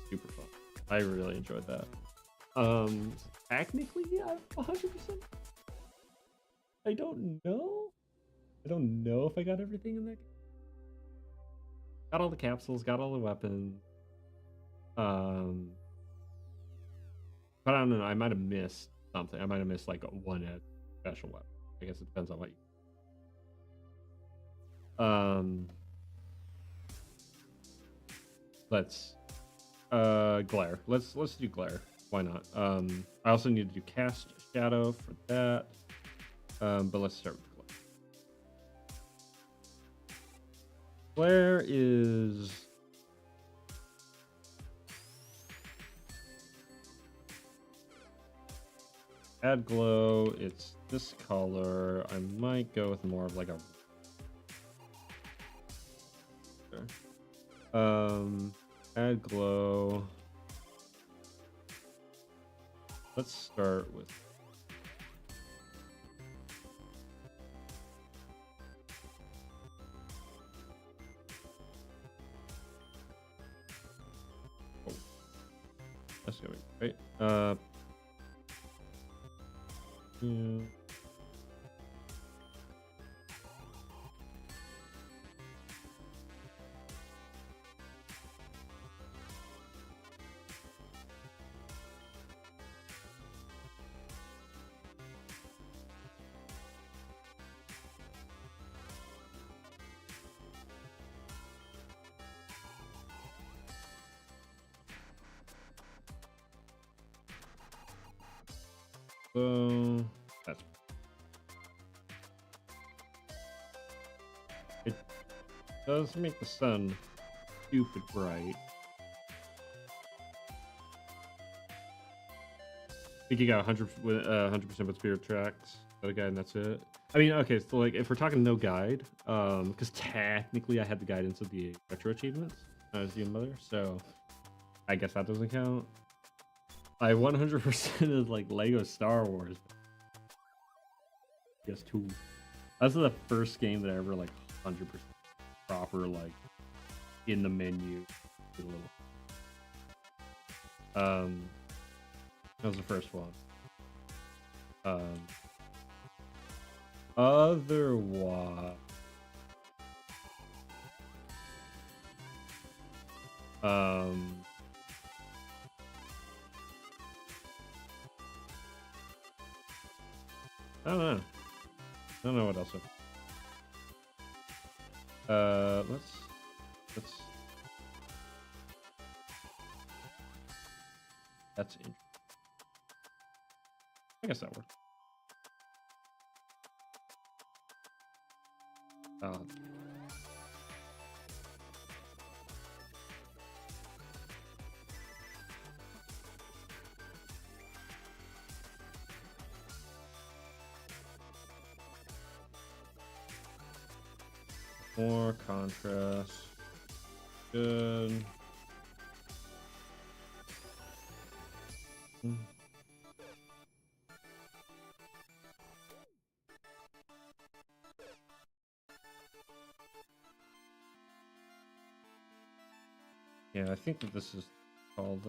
Speaker 1: super fun. I really enjoyed that. Technically, yeah, 100%. I don't know. I don't know if I got everything in that game. Got all the capsules, got all the weapons. But I don't know. I might have missed something. I might have missed like one special weapon. I guess it depends on what you. Let's glare. Let's do glare. Why not? I also need to do cast shadow for that. But let's start with glare. Glare is add glow. It's this color. I might go with more of like a add glow. Let's start with that's gonna be great. Yeah. So that's it. Does make the sun stupid bright. I think you got 100% with spirit tracks. Got a guide and that's it. I mean, okay, so like if we're talking no guide, because technically I had the guidance of the retro achievements as the mother, so I guess that doesn't count. I 100% is like Lego Star Wars. I guess 2. That's the first game that I ever like 100% proper like in the menu. That was the first one. Otherwise, I don't know. I don't know what else. Let's. That's interesting. I guess that works. Oh. More contrast. Good. Yeah, I think that this is called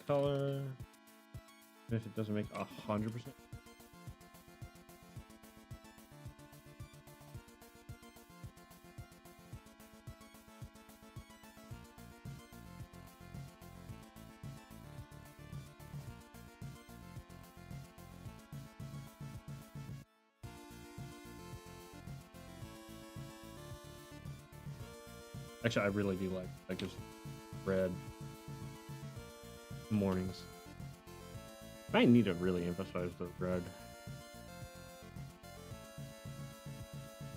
Speaker 1: color. If it doesn't make 100%. Actually, I really do like just red mornings. I need to really emphasize the red.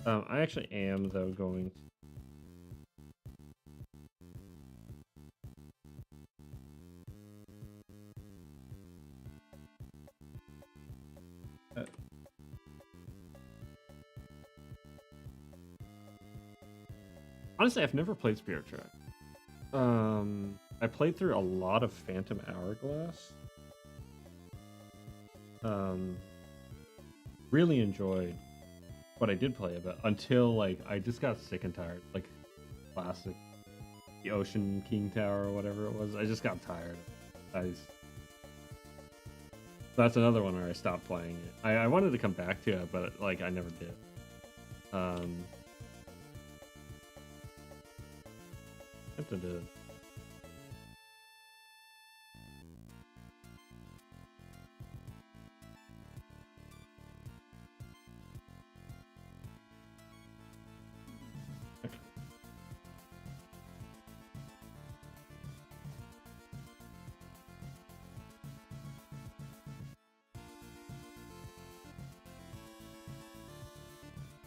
Speaker 1: I actually am though going. Honestly, I've never played Spirit Track. I played through a lot of Phantom Hourglass. Really enjoyed what I did play about until like I just got sick and tired. Like classic, the Ocean King Tower or whatever it was. I just got tired. That's another one where I stopped playing it. I wanted to come back to it, but like I never did. Tempted to.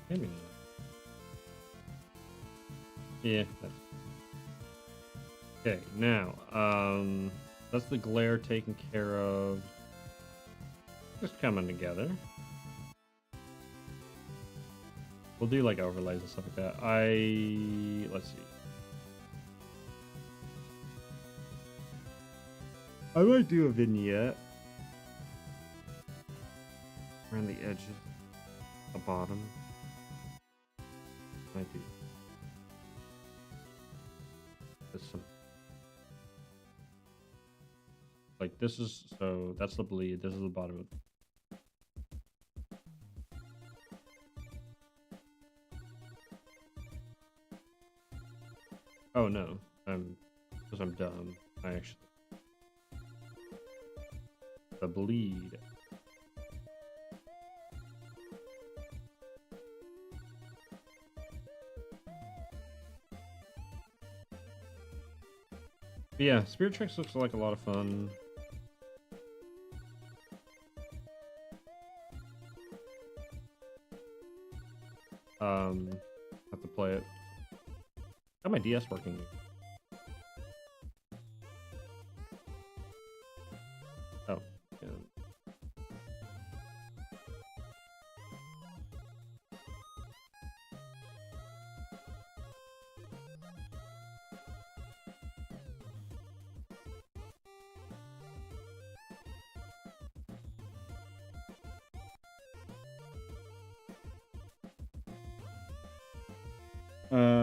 Speaker 1: Maybe not. Yeah. Okay, now, that's the glare taken care of. Just coming together. We'll do like overlays and stuff like that. Let's see. I might do a vignette around the edges, the bottom. Might do this some. Like this is, so that's the bleed, this is the bottom of it. Oh no, because I'm dumb. I actually, the bleed. But yeah, Spirit Tracks looks like a lot of fun. Have to play it. Got my DS working. Oh, yeah.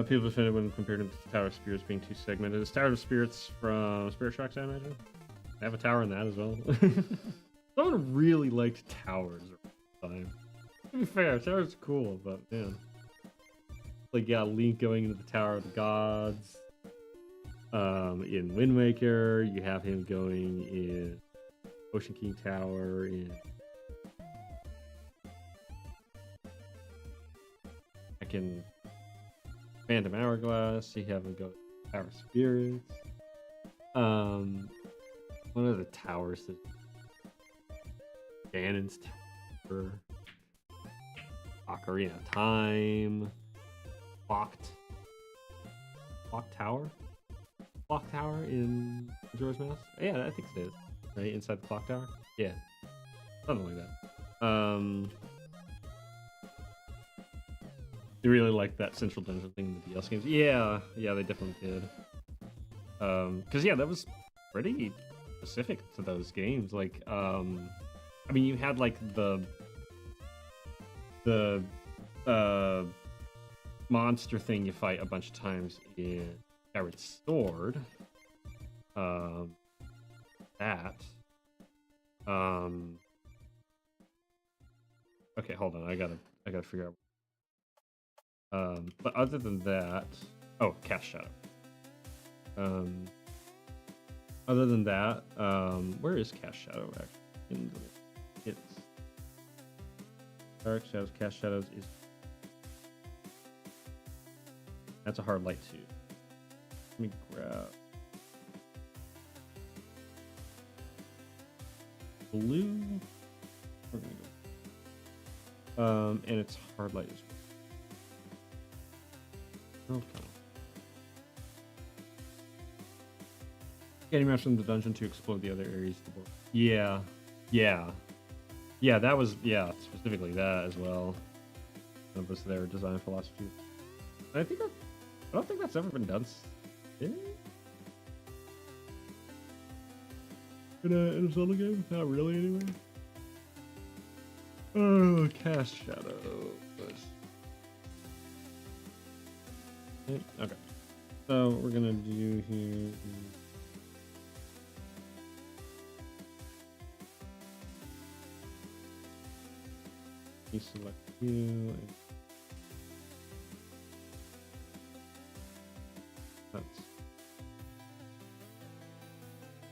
Speaker 1: People offended when compared to the Tower of Spirits being too segmented. It's Tower of Spirits from Spirit Tracks, I imagine. I have a tower in that as well. Someone really liked towers at the time. To be fair, towers are cool, but man. Like, yeah, Link going into the Tower of the Gods. In Wind Waker, you have him going in Ocean King Tower, in Phantom Hourglass, you have him go Tower of Spirits. What are the towers? Ganon's Tower, Ocarina of Time, Clock Tower, Clock Tower in Majora's Mask. Yeah, I think it is. Right inside the Clock Tower. Yeah, something like that. They really like that central dungeon thing in the DLC games. Yeah, they definitely did. Because yeah, that was pretty specific to those games. Like, I mean, you had like the monster thing you fight a bunch of times in Skyward Sword. That. Okay, hold on. I gotta figure out. But other than that, oh, Cast Shadow. Other than that, where is Cast Shadow actually? In the hits. Dark Shadows, Cast Shadows is. That's a hard light too. Let me grab blue. We're gonna go. And it's hard light as well. Okay. Getting matched in the dungeon to explore the other areas of the world. Yeah. That was specifically that as well. That was their design philosophy. And I don't think that's ever been done. In a Zelda game? Not really, anyway. Oh, Cast Shadow. Okay. So what we're gonna do here. You select you. And that's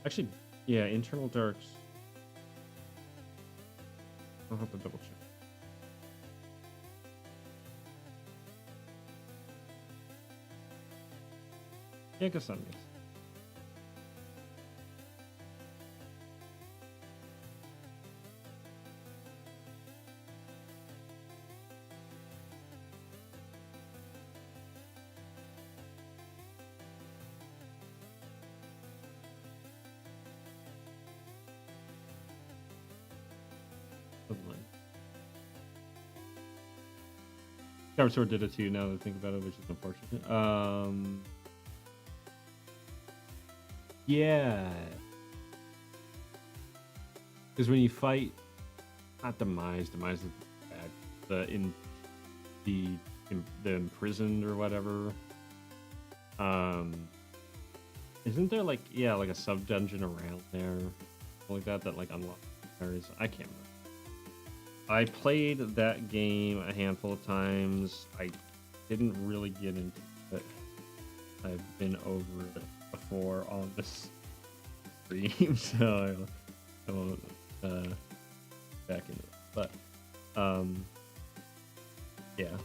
Speaker 1: actually, yeah, internal darks. I'll have to double check. Yeah, I guess that makes. Skyward Sword did it too, now that I think about it, which is unfortunate. Yeah. Because when you fight, not Demise is bad. The imprisoned or whatever. Isn't there like a sub dungeon around there, like that like unlocks areas? I can't remember. I played that game a handful of times. I didn't really get into it. I've been over it before on this stream, so I won't back into it. But yeah.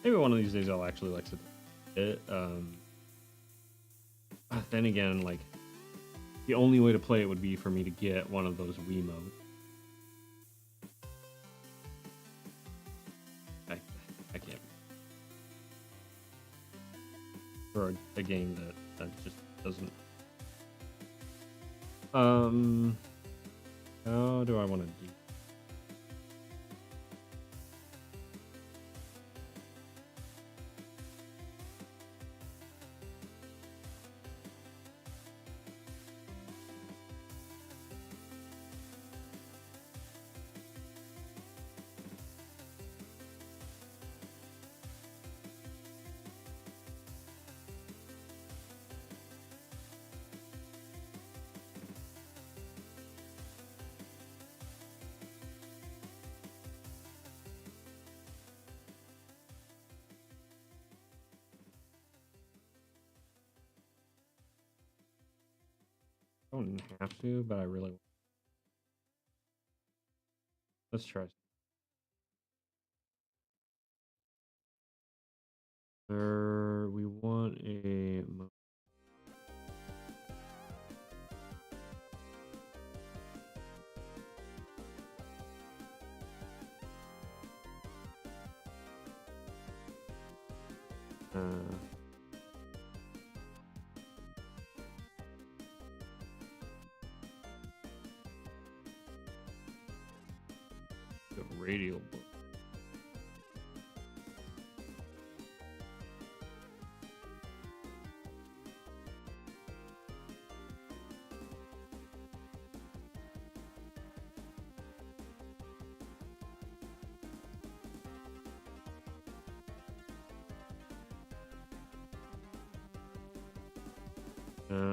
Speaker 1: Maybe one of these days I'll actually like to do it. Then again, like, the only way to play it would be for me to get one of those Wiimotes. I can't. For a game that just doesn't. How do I want to do? I don't have to, but I really want. Let's try. We want a uh, the radial book.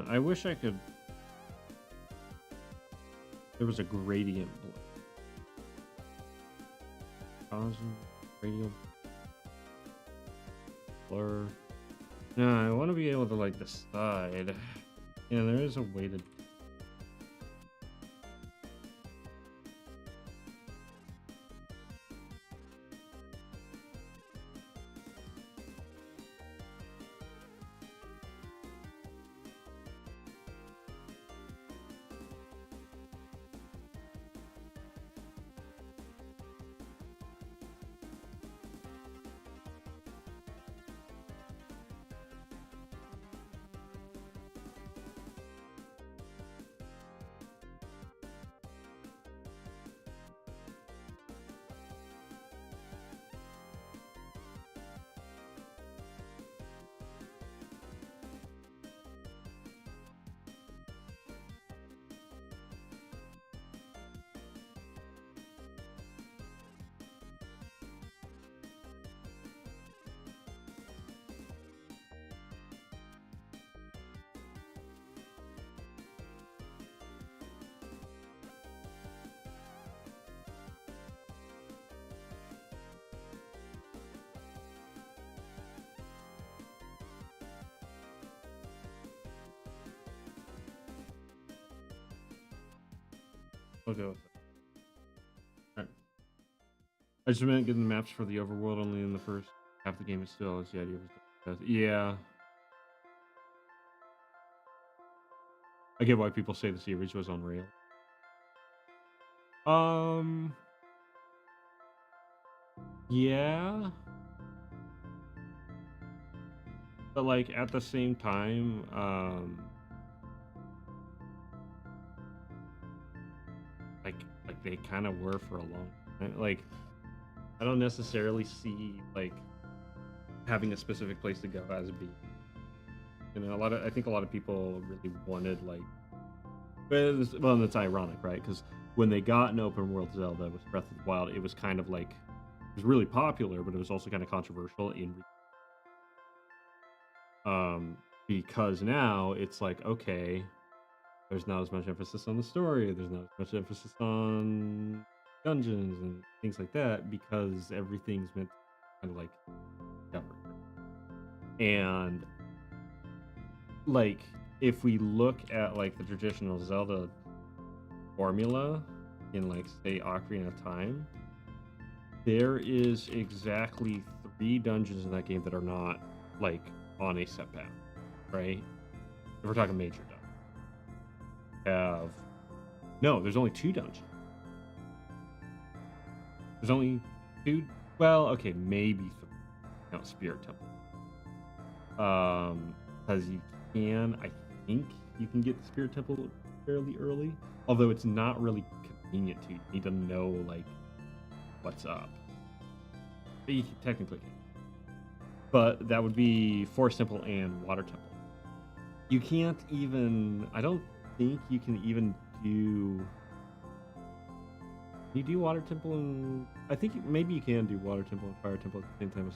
Speaker 1: I wish I could. There was a gradient causing radial blur. No, I want to be able to like decide. Yeah, there is a way to. I'll go with that. Alright. I just meant getting the maps for the overworld only in the first half of the game is still as the idea was. Yeah. I get why people say the series was on rail. Um. Yeah. But like at the same time, like like they kind of were for a long time. Like I don't necessarily see like having a specific place to go as a being. You know, I think a lot of people really wanted like, well, and it's ironic, right? Because when they got an open world Zelda with Breath of the Wild, it was kind of like it was really popular, but it was also kind of controversial because now it's like okay, there's not as much emphasis on the story, there's not as much emphasis on dungeons and things like that because everything's meant to kind of like separate. And like if we look at like the traditional Zelda formula in like say Ocarina of Time, there is exactly 3 dungeons in that game that are not like on a set path, right? If we're talking major dungeons. Have no, there's only 2 dungeons. There's only 2. Well, okay, maybe 3. Count Spirit Temple. Because you can, I think you can get the Spirit Temple fairly early, although it's not really convenient to. You need to know like what's up. But you technically can. But that would be Forest Temple and Water Temple. You can't even. I don't think you can even do. You do Water Temple and I think maybe you can do Water Temple and Fire Temple at the same time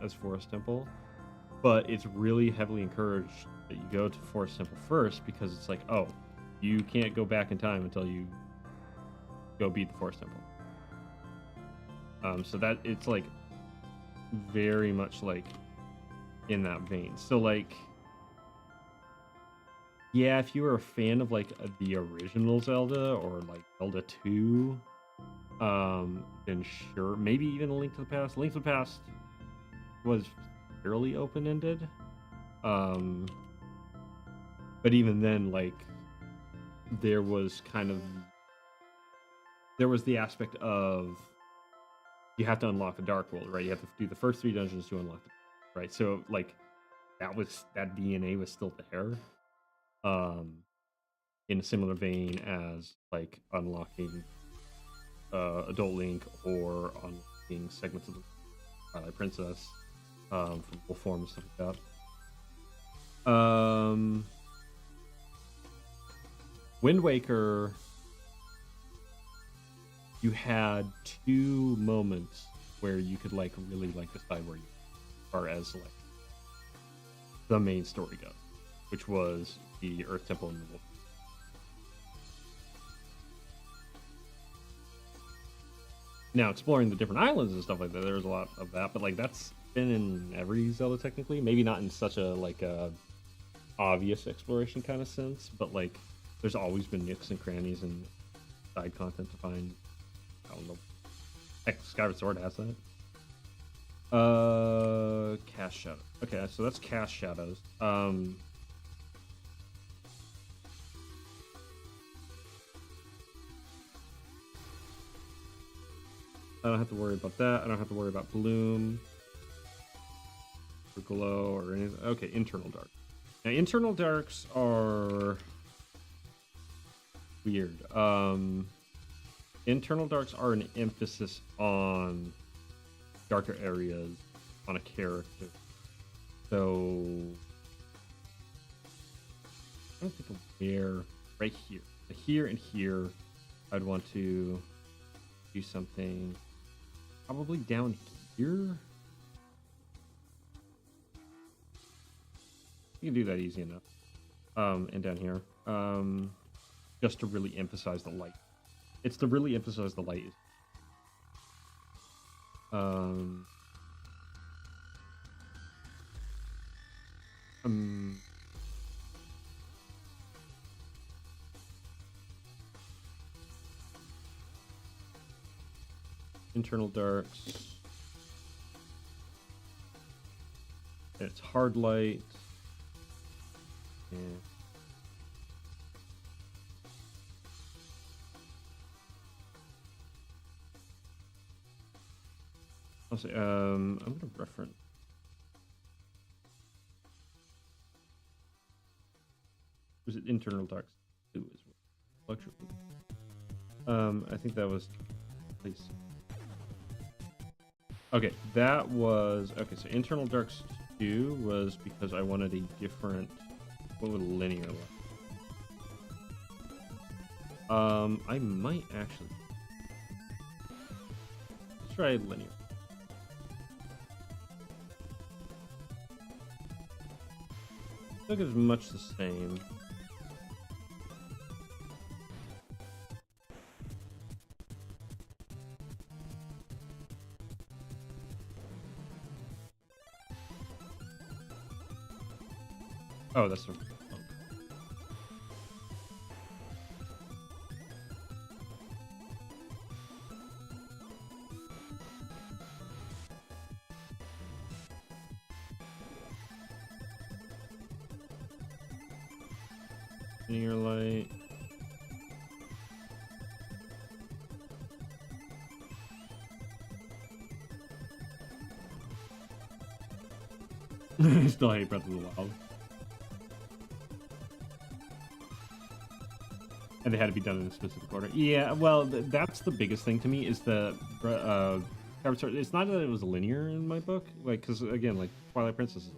Speaker 1: as Forest Temple, but it's really heavily encouraged that you go to Forest Temple first because it's like, oh, you can't go back in time until you go beat the Forest Temple. So that it's like very much like in that vein. So like, yeah, if you were a fan of like the original Zelda or like Zelda 2, then sure, maybe even A Link to the Past. Link to the Past was fairly open-ended. But even then, like, there was the aspect of you have to unlock the Dark World, right? You have to do the first 3 dungeons to unlock it, right? So like that DNA was still there, in a similar vein as like unlocking Adult Link or unlocking segments of the Twilight Princess, from full form and stuff like that. Wind Waker, you had 2 moments where you could like really like decide where you are as like the main story goes, which was the Earth Temple and the Wolf. Now, exploring the different islands and stuff like that, there was a lot of that, but like that's been in every Zelda technically. Maybe not in such a like a obvious exploration kind of sense, but like there's always been nooks and crannies and side content to find. I don't know. Heck, Skyward Sword has that. Cast Shadow. Okay, so that's Cast Shadows. I don't have to worry about that. I don't have to worry about Bloom or Glow or anything. Okay, Internal Dark. Now, Internal Darks are weird. Internal Darks are an emphasis on darker areas on a character. So I don't think of where. Right here. Here and here, I'd want to do something probably down here. You can do that easy enough. And down here. Just to really emphasize the light. It's to really emphasize the light. Internal Darks. And it's hard light. Yeah. I'll say, I'm gonna reference. Was it Internal Darks 2 as well? I think that was. Please. Okay, that was okay. So Internal Darks 2 was because I wanted a different. What would linear look? I might actually. Let's try linear. Look as much the same. Oh, that's the. Linear light. I still hate Breath of the Wild. And they had to be done in a specific order. Yeah, well, that's the biggest thing to me is the it's not that it was linear in my book, like because again, like Twilight Princess is,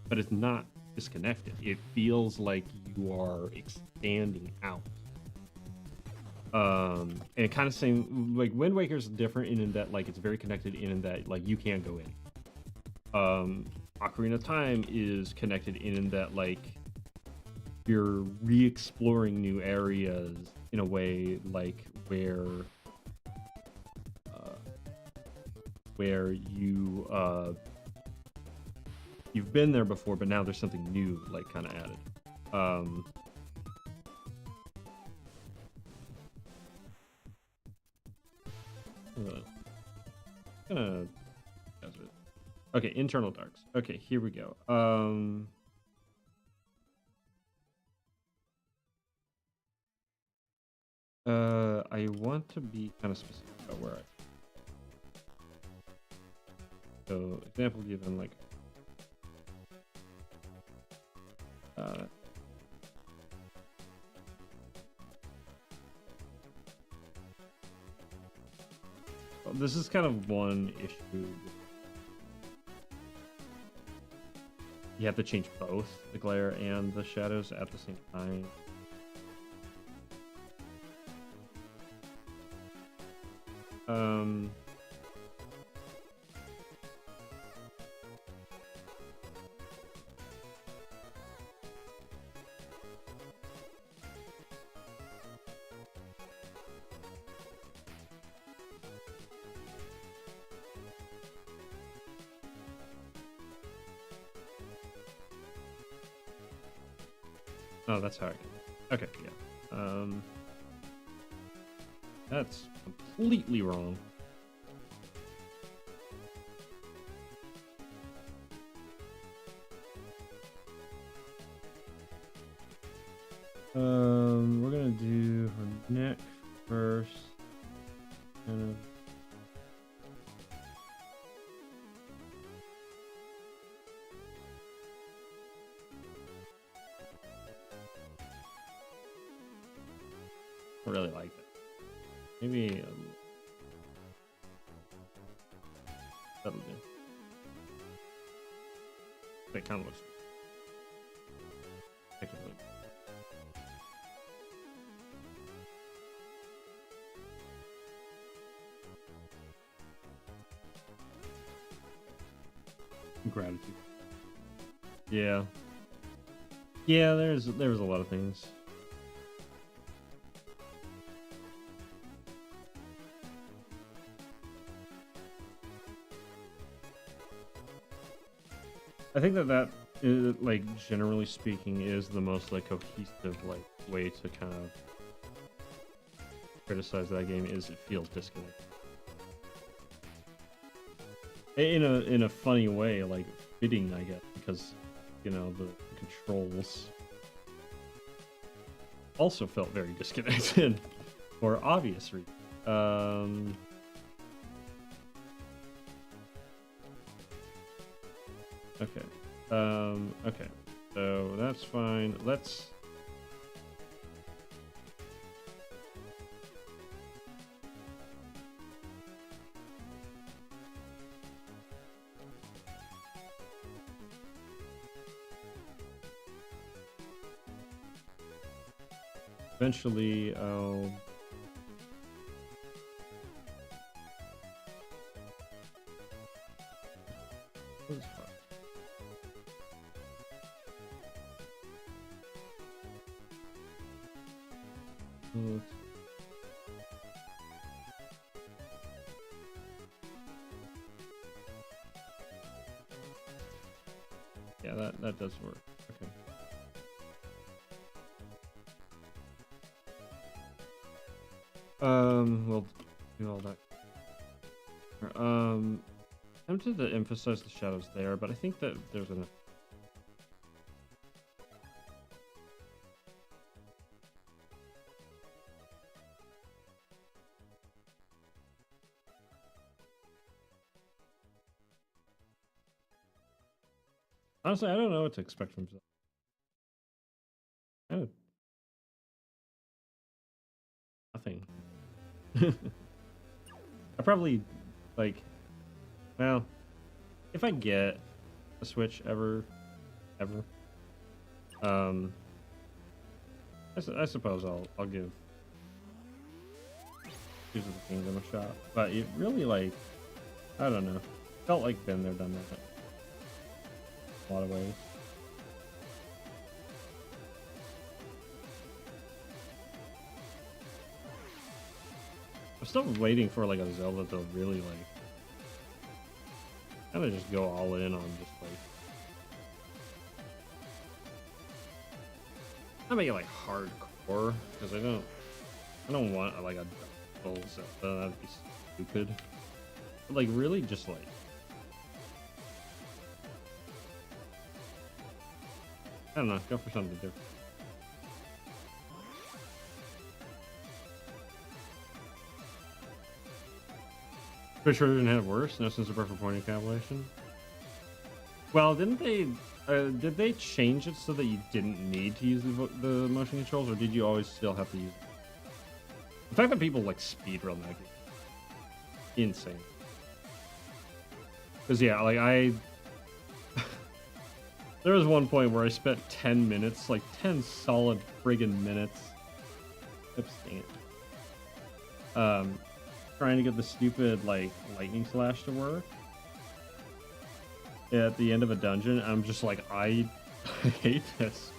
Speaker 1: but it's not disconnected. It feels like you are expanding out. And it kind of same like Wind Waker's different in that like it's very connected in that like you can go in. Ocarina of Time is connected in that like you're re-exploring new areas in a way like where you you've been there before, but now there's something new like kind of added. Okay, internal darks. Okay, here we go. I want to be kind of specific about where I. So, example given, like, uh, well, this is kind of one issue. You have to change both the glare and the shadows at the same time. Oh, that's how I can. Okay, yeah. That's completely wrong. We're gonna do her neck first. Kind of. I really like that. Maybe that'll do. That kind of looks technically. Gratitude. Yeah. Yeah, there was a lot of things. I think that is, like, generally speaking, is the most like cohesive like way to kind of criticize that game. Is it feels disconnected in a funny way, like fitting, I guess, because you know the controls also felt very disconnected for obvious reasons. Okay. Okay. So that's fine. Let's. Eventually, I'll. What is fine? Yeah, that does work. Okay. We'll do all that. Tempted to emphasize the shadows there, but I think that there's enough. Honestly, I don't know what to expect from Zelda. Oh, nothing. I probably like. Well, if I get a Switch ever, um, I suppose I'll give Tears of the Kingdom a shot. But it really, like, I don't know, felt like been there, done that in a lot of ways. I'm still waiting for like a Zelda to really like kind of just go all in on just like not make it like hardcore because I don't want like a double Zelda, that'd be stupid. But like really just like I don't know. Go for something different. Pretty sure they didn't have worse. No sense of perfect point encapsulation. Well, didn't they? Did they change it so that you didn't need to use the motion controls, or did you always still have to use it? The fact that people like speedrun that game, insane. Because yeah, like there was one point where I spent 10 minutes, like 10 solid friggin' minutes. Oops, dang it. Trying to get the stupid like lightning slash to work at the end of a dungeon. I'm just like, I hate this.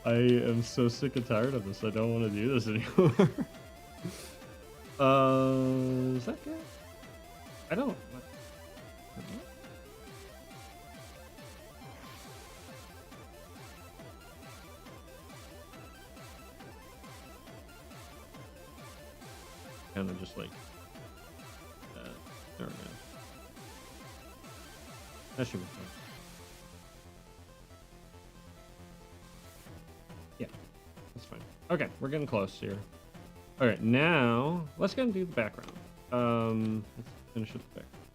Speaker 1: I am so sick and tired of this. I don't want to do this anymore. Is that good? I don't. Kind of just like there we go. That should be fun. Yeah, that's fine. Okay, we're getting close here. All right, now let's go and do the background. Let's finish with the background.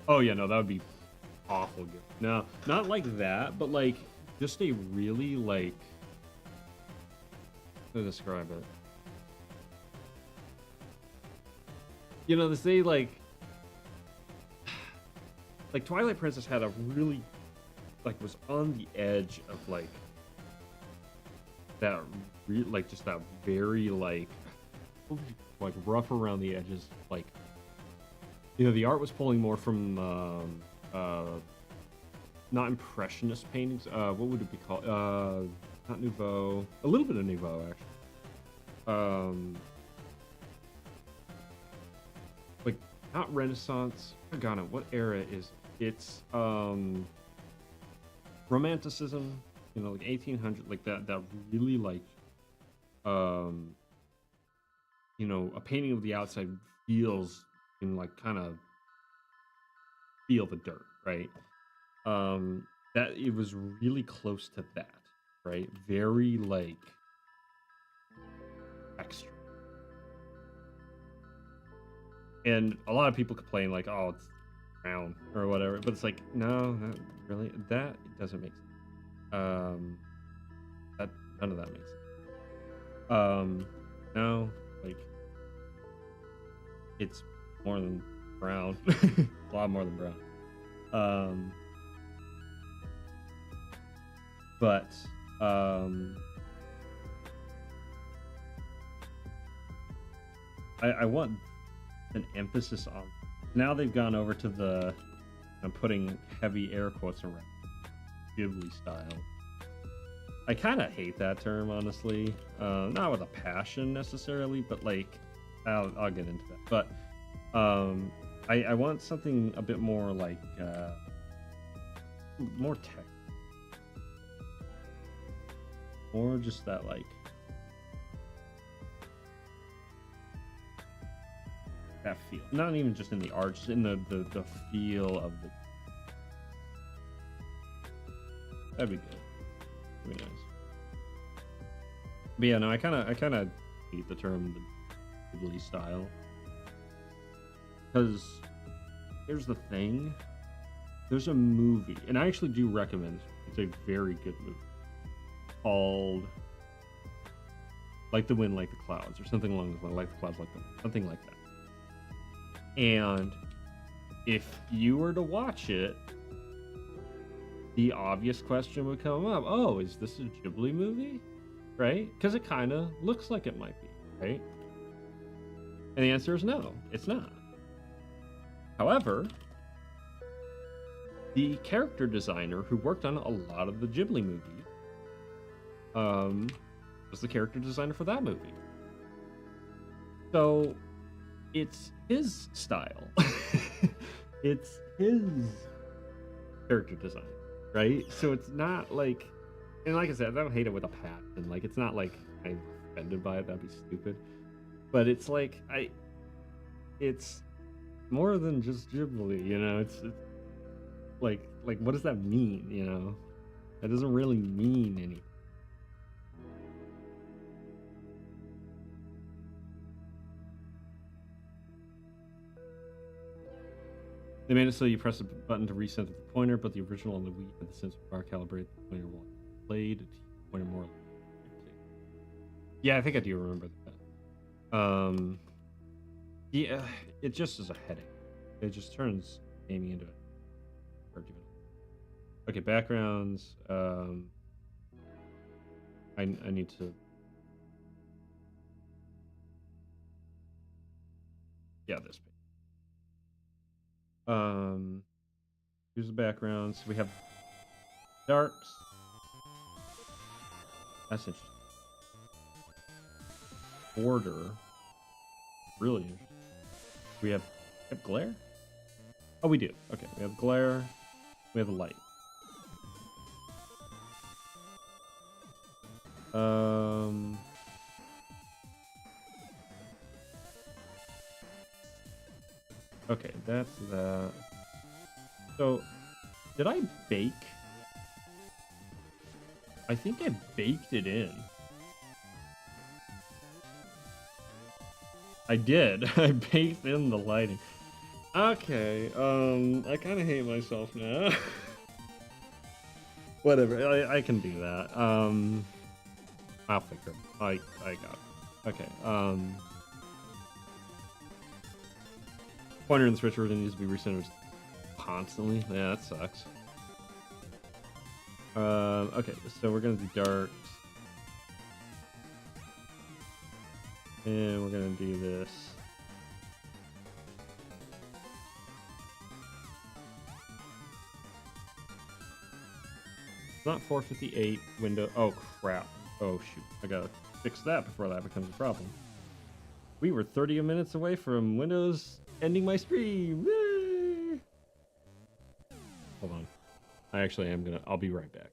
Speaker 1: Oh yeah, no, that would be awful good. No, not like that, but like just a really like, how to describe it? You know, they like Twilight Princess had a really like was on the edge of like that like just that very like rough around the edges, like, you know, the art was pulling more from not impressionist paintings, what would it be called, not Nouveau, a little bit of Nouveau actually, like not Renaissance, I forgot it, what era is it? It's Romanticism, you know, like 1800, like that really like you know, a painting of the outside feels, you can like kind of feel the dirt, right? That it was really close to that, right? Very like extra. And a lot of people complain like, oh, it's brown or whatever, but it's like, no, not really. That doesn't make sense. That none of that makes sense. No, like it's more than brown. A lot more than brown. But I want an emphasis on, now they've gone over to the, I'm putting heavy air quotes around, Ghibli style. I kind of hate that term, honestly. Not with a passion necessarily, but like I'll get into that. But I want something a bit more like more tech, or just that like that feel. Not even just in the art, just in the feel of the. That'd be good. That'd be nice. But yeah, no, I kind of hate the term the Ghibli style, because here's the thing. There's a movie, and I actually do recommend. It's a very good movie called "Like the Wind, Like the Clouds," or something along those lines. Like the clouds, like the wind, something like that. And if you were to watch it, the obvious question would come up: oh, is this a Ghibli movie? Right? Because it kind of looks like it might be, right? And the answer is no, it's not. However, the character designer who worked on a lot of the Ghibli movies was the character designer for that movie. So it's his style. It's his character design, right? So it's not like, and like I said, I don't hate it with a passion. Like, it's not like I'm offended by it. That'd be stupid. But it's like it's more than just Ghibli, you know. It's like like, what does that mean, you know? That doesn't really mean anything. They made it so you press a button to reset the pointer, but the original on the Wii had the sensor bar calibrate the pointer while played to pointer more. Yeah, I think I do remember that. Yeah, it just is a headache. It just turns gaming into a argument. Okay, backgrounds. I need to. Yeah, this page. Here's the backgrounds. We have darks. That's interesting. Border. Really interesting. We have glare? Oh, we do. Okay, we have glare. We have light. Okay, that's that. So, did I bake? I think I baked it in. I did. I baked in the lighting. Okay, I kind of hate myself now. Whatever, I can do that. I'll fix it. I got it. Okay, pointer and switcher needs to be recentered constantly. Yeah, that sucks. Okay, so we're gonna do darks. And we're gonna do this. It's not 458 window. Oh crap. Oh shoot. I gotta fix that before that becomes a problem. We were 30 minutes away from Windows ending my stream. Yay! Hold on. I actually am gonna. I'll be right back.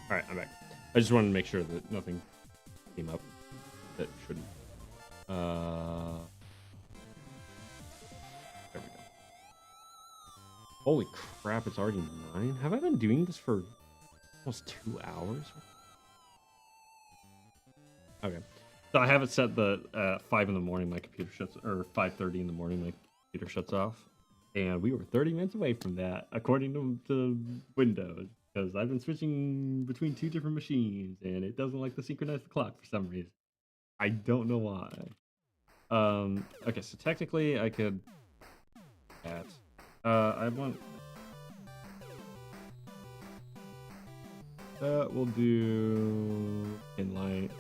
Speaker 1: All right, I'm back. I just wanted to make sure that nothing came up that shouldn't. There we go. Holy crap! It's already 9. Have I been doing this for almost 2 hours? Okay, so I have it set the 5 in the morning. My computer shuts, or 5:30 in the morning. My computer shuts off, and we were 30 minutes away from that, according to Windows. Because I've been switching between 2 different machines, and it doesn't like to synchronize the clock for some reason. I don't know why. Okay, so technically I could. Add. I want. We'll do inlight.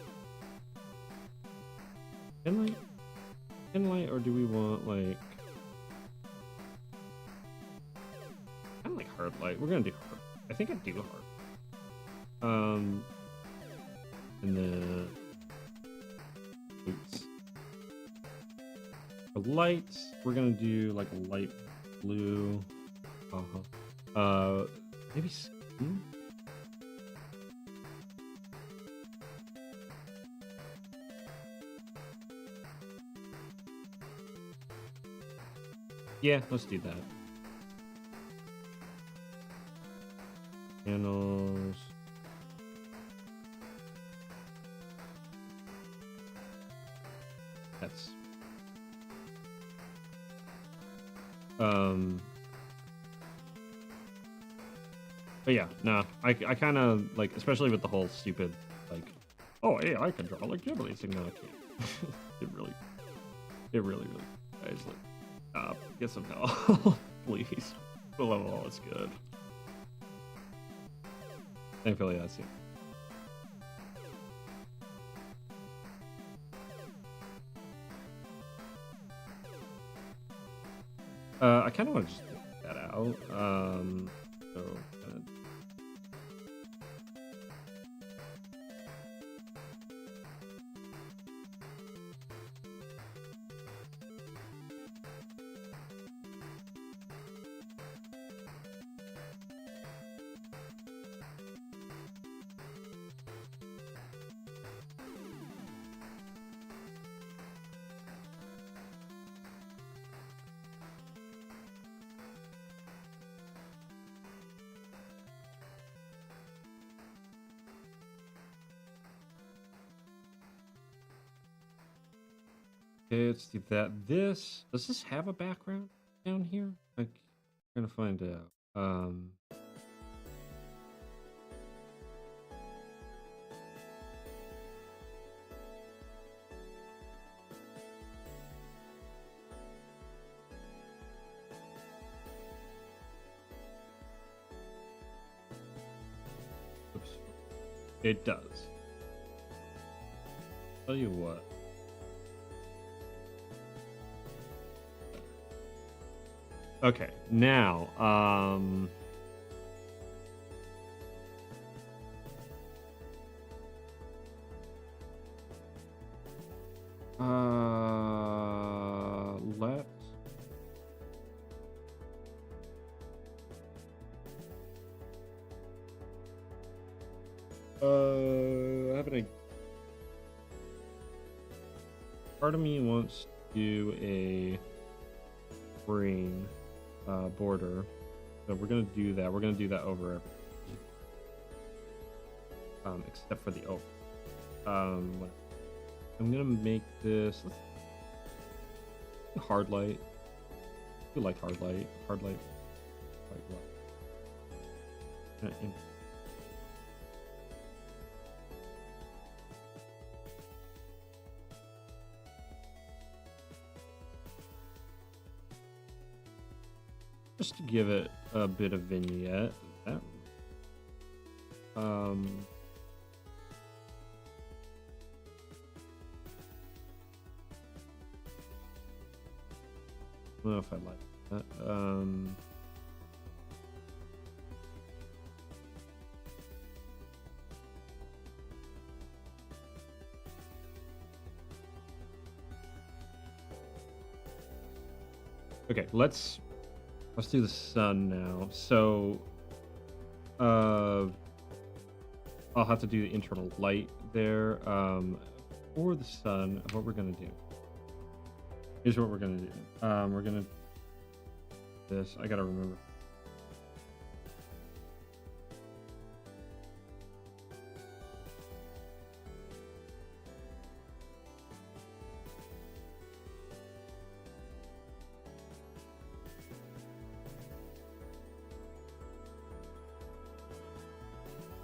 Speaker 1: Inlight, or do we want like? I don't like hard light. We're gonna do hard. I think I do hard. And then oops. For lights, we're gonna do like a light blue. Maybe skin? Yeah, let's do that. Panels. That's but yeah, no, I kind of like, especially with the whole stupid like, oh hey, I can draw like Ghibli. It's like, no, I can't. it really guys, like, get some help, please. Oh, it's good. Thankfully, that's it. I kind of want to just get that out. So. Okay, let's do that. Does this have a background down here? I'm gonna find out. Oops. It does. Tell you what. Okay, now, let's having a part of me wants to do a green border, so we're gonna do that. We're gonna do that over, except for the oak. I'm gonna make this hard light. I like hard light. Hard light. Like what? Just to give it a bit of vignette. That, I don't know if I like that. Okay, let's do the sun now. So, I'll have to do the internal light there. For the sun, what we're gonna do. Here's what we're gonna do. We're gonna this. I gotta remember.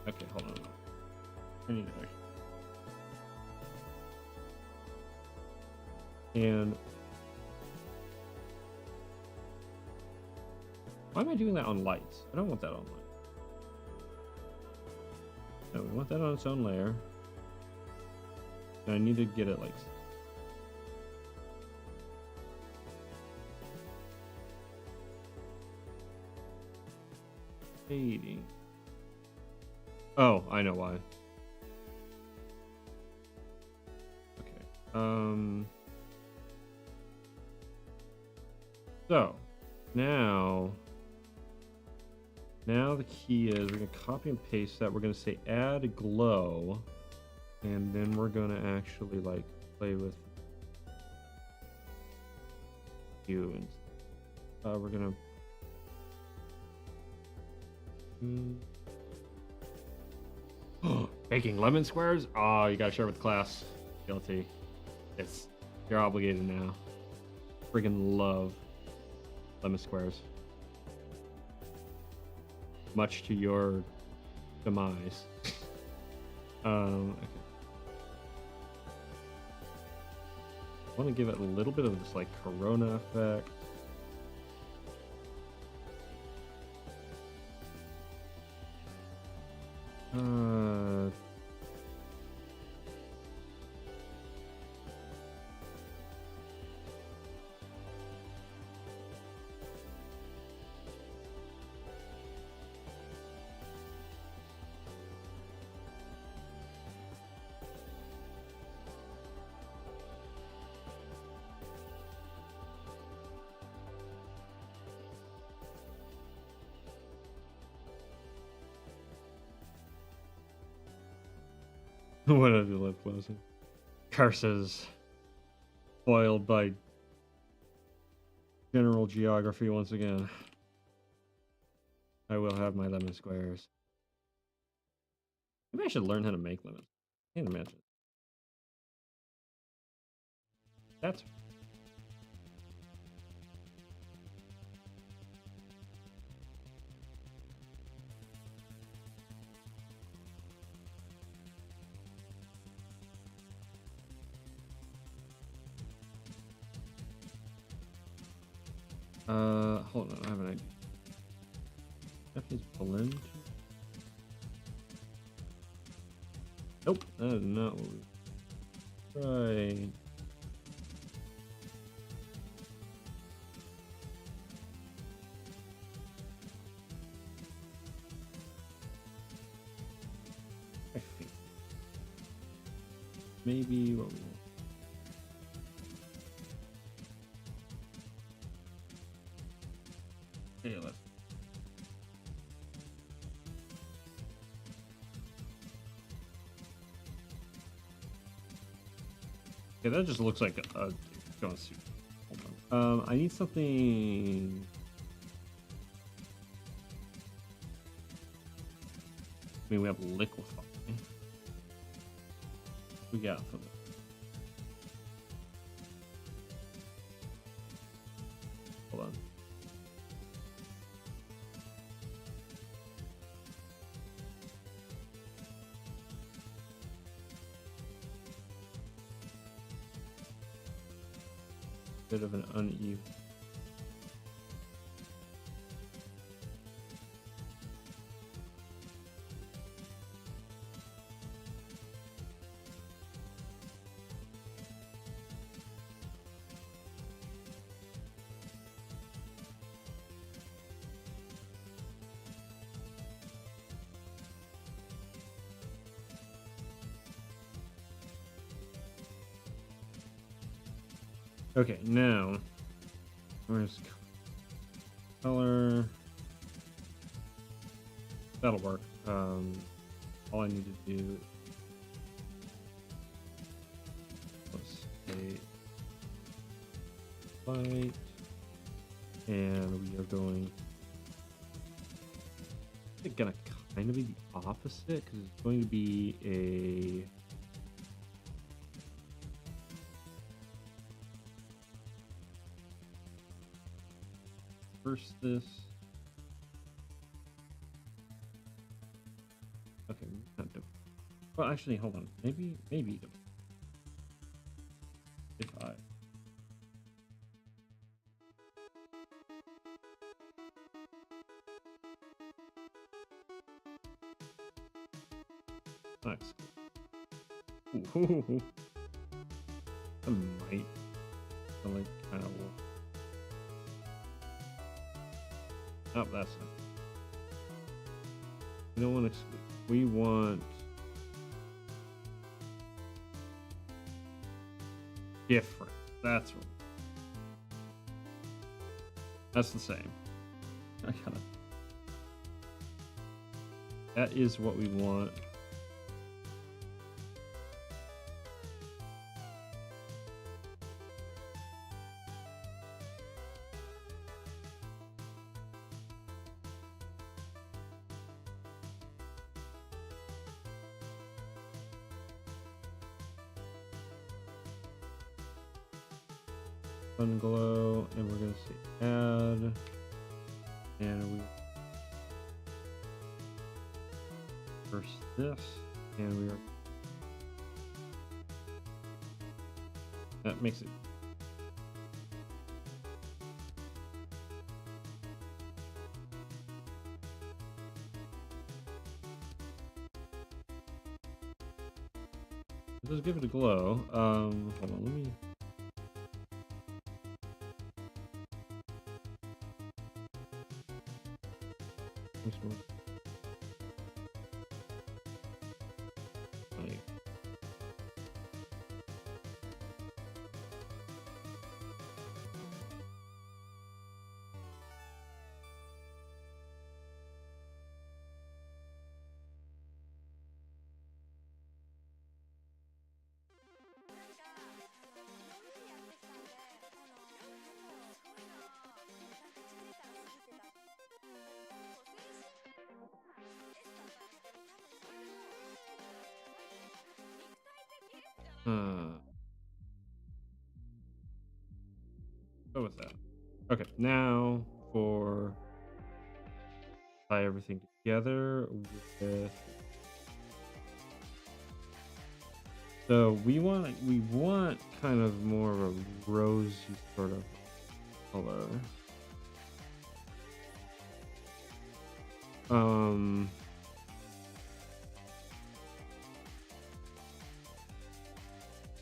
Speaker 1: Okay, hold on. I need to and why am I doing that on lights? I don't want that on lights. No, we want that on its own layer. And I need to get it like fading. Oh, I know why. Okay. So now the key is we're gonna copy and paste that. We're gonna say add glow, and then we're gonna actually like play with hue, and we're gonna baking lemon squares. Oh, you gotta share with class. Guilty. You're obligated now. Friggin' love lemon squares. Much to your demise. Okay. I want to give it a little bit of this like Corona effect. What have you left closing? Curses. Foiled by general geography once again. I will have my lemon squares. Maybe I should learn how to make lemons. Can't imagine. That's hold on, I have an idea. That is blend. Nope, that is not what we tried. I think maybe what we want. Hey, let's. Okay, that just looks like a jumpsuit. Hold on. I need something. I mean, we have liquefy. We got for this. Hold on. Bit of an uneven. Okay, now where's color? That'll work. All I need to do is state white, and we are going. It's gonna kind of be the opposite because it's going to be a. First this. Okay, not do. Well, actually, hold on. Maybe if I. Nice. Ooh, I might. I like kind of. Oh, that's not. We don't want to exclude. We want different. That's what. That's the same. I gotta. That is what we want. Fun glow, and we're gonna say add, and we first this, and we are. That makes it. Let's give it a glow. Hold on, let me. Like, Go with that. Okay, now for tie everything together with. So we want kind of more of a rosy sort of color.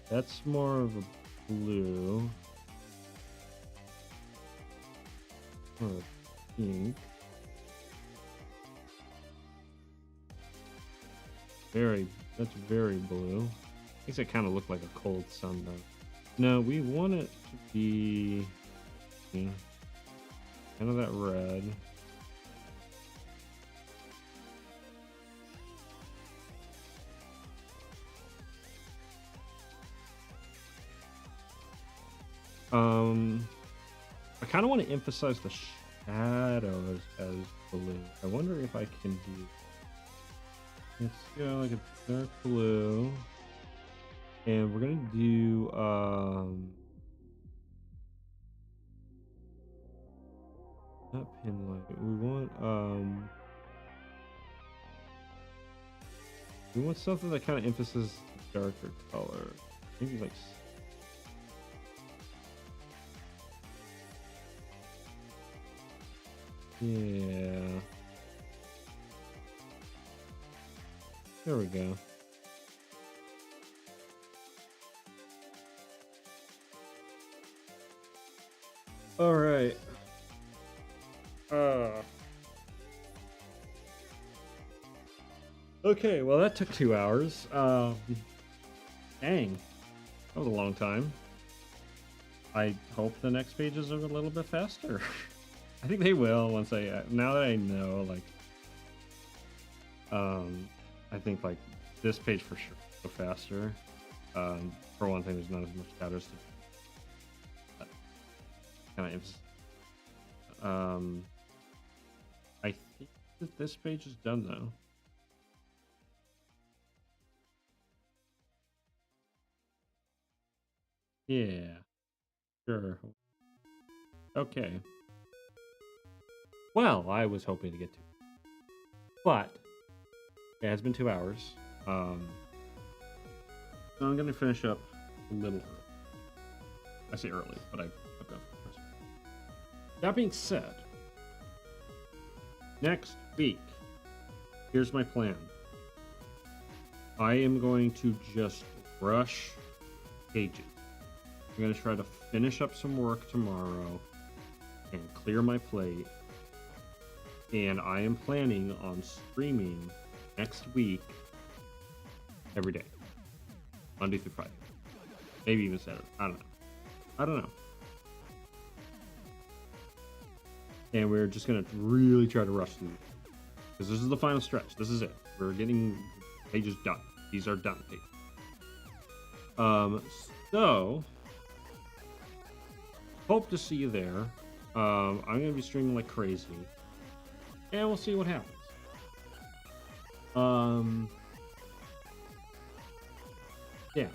Speaker 1: That's more of a blue or a pink. That's very blue. Makes it kind of look like a cold sun though. No, we want it to be kind of that red. I kind of want to emphasize the shadows as blue. I wonder if I can do. Let's go like a dark blue, and we're gonna do not pin light. We want something that kind of emphasizes the darker color. Maybe like. Yeah. There we go. All right. Okay, well that took 2 hours. Dang. That was a long time. I hope the next pages are a little bit faster. I think they will once now that I know, like, I think like this page for sure will go faster. For one thing, there's not as much shadows to kind of. I think that this page is done though. Yeah, sure. Okay. Well, I was hoping to get to, but it has been 2 hours. So I'm gonna finish up a little early. I say early, but I've done. That being said, next week, here's my plan. I am going to just rush pages. I'm going to try to finish up some work tomorrow and clear my plate. And I am planning on streaming next week every day, Monday through Friday, maybe even Saturday. I don't know. And we're just going to really try to rush through because this is the final stretch. This is it. We're getting pages done. These are done pages. So hope to see you there. I'm gonna be streaming like crazy, and we'll see what happens. Yeah.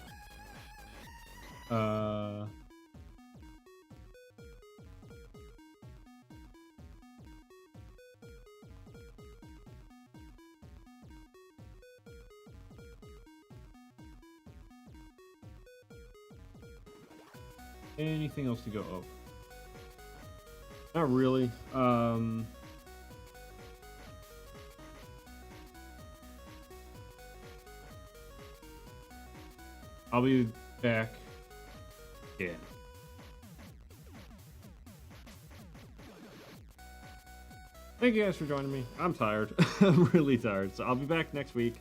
Speaker 1: Anything else to go over? Not really. I'll be back. Yeah. Thank you guys for joining me. I'm tired. I'm really tired. So I'll be back next week,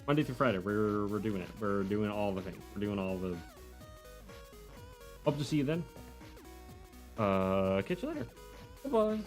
Speaker 1: Monday through Friday. We're doing it. We're doing all the things. We're doing all the. Hope to see you then. Catch you later. Bye-bye.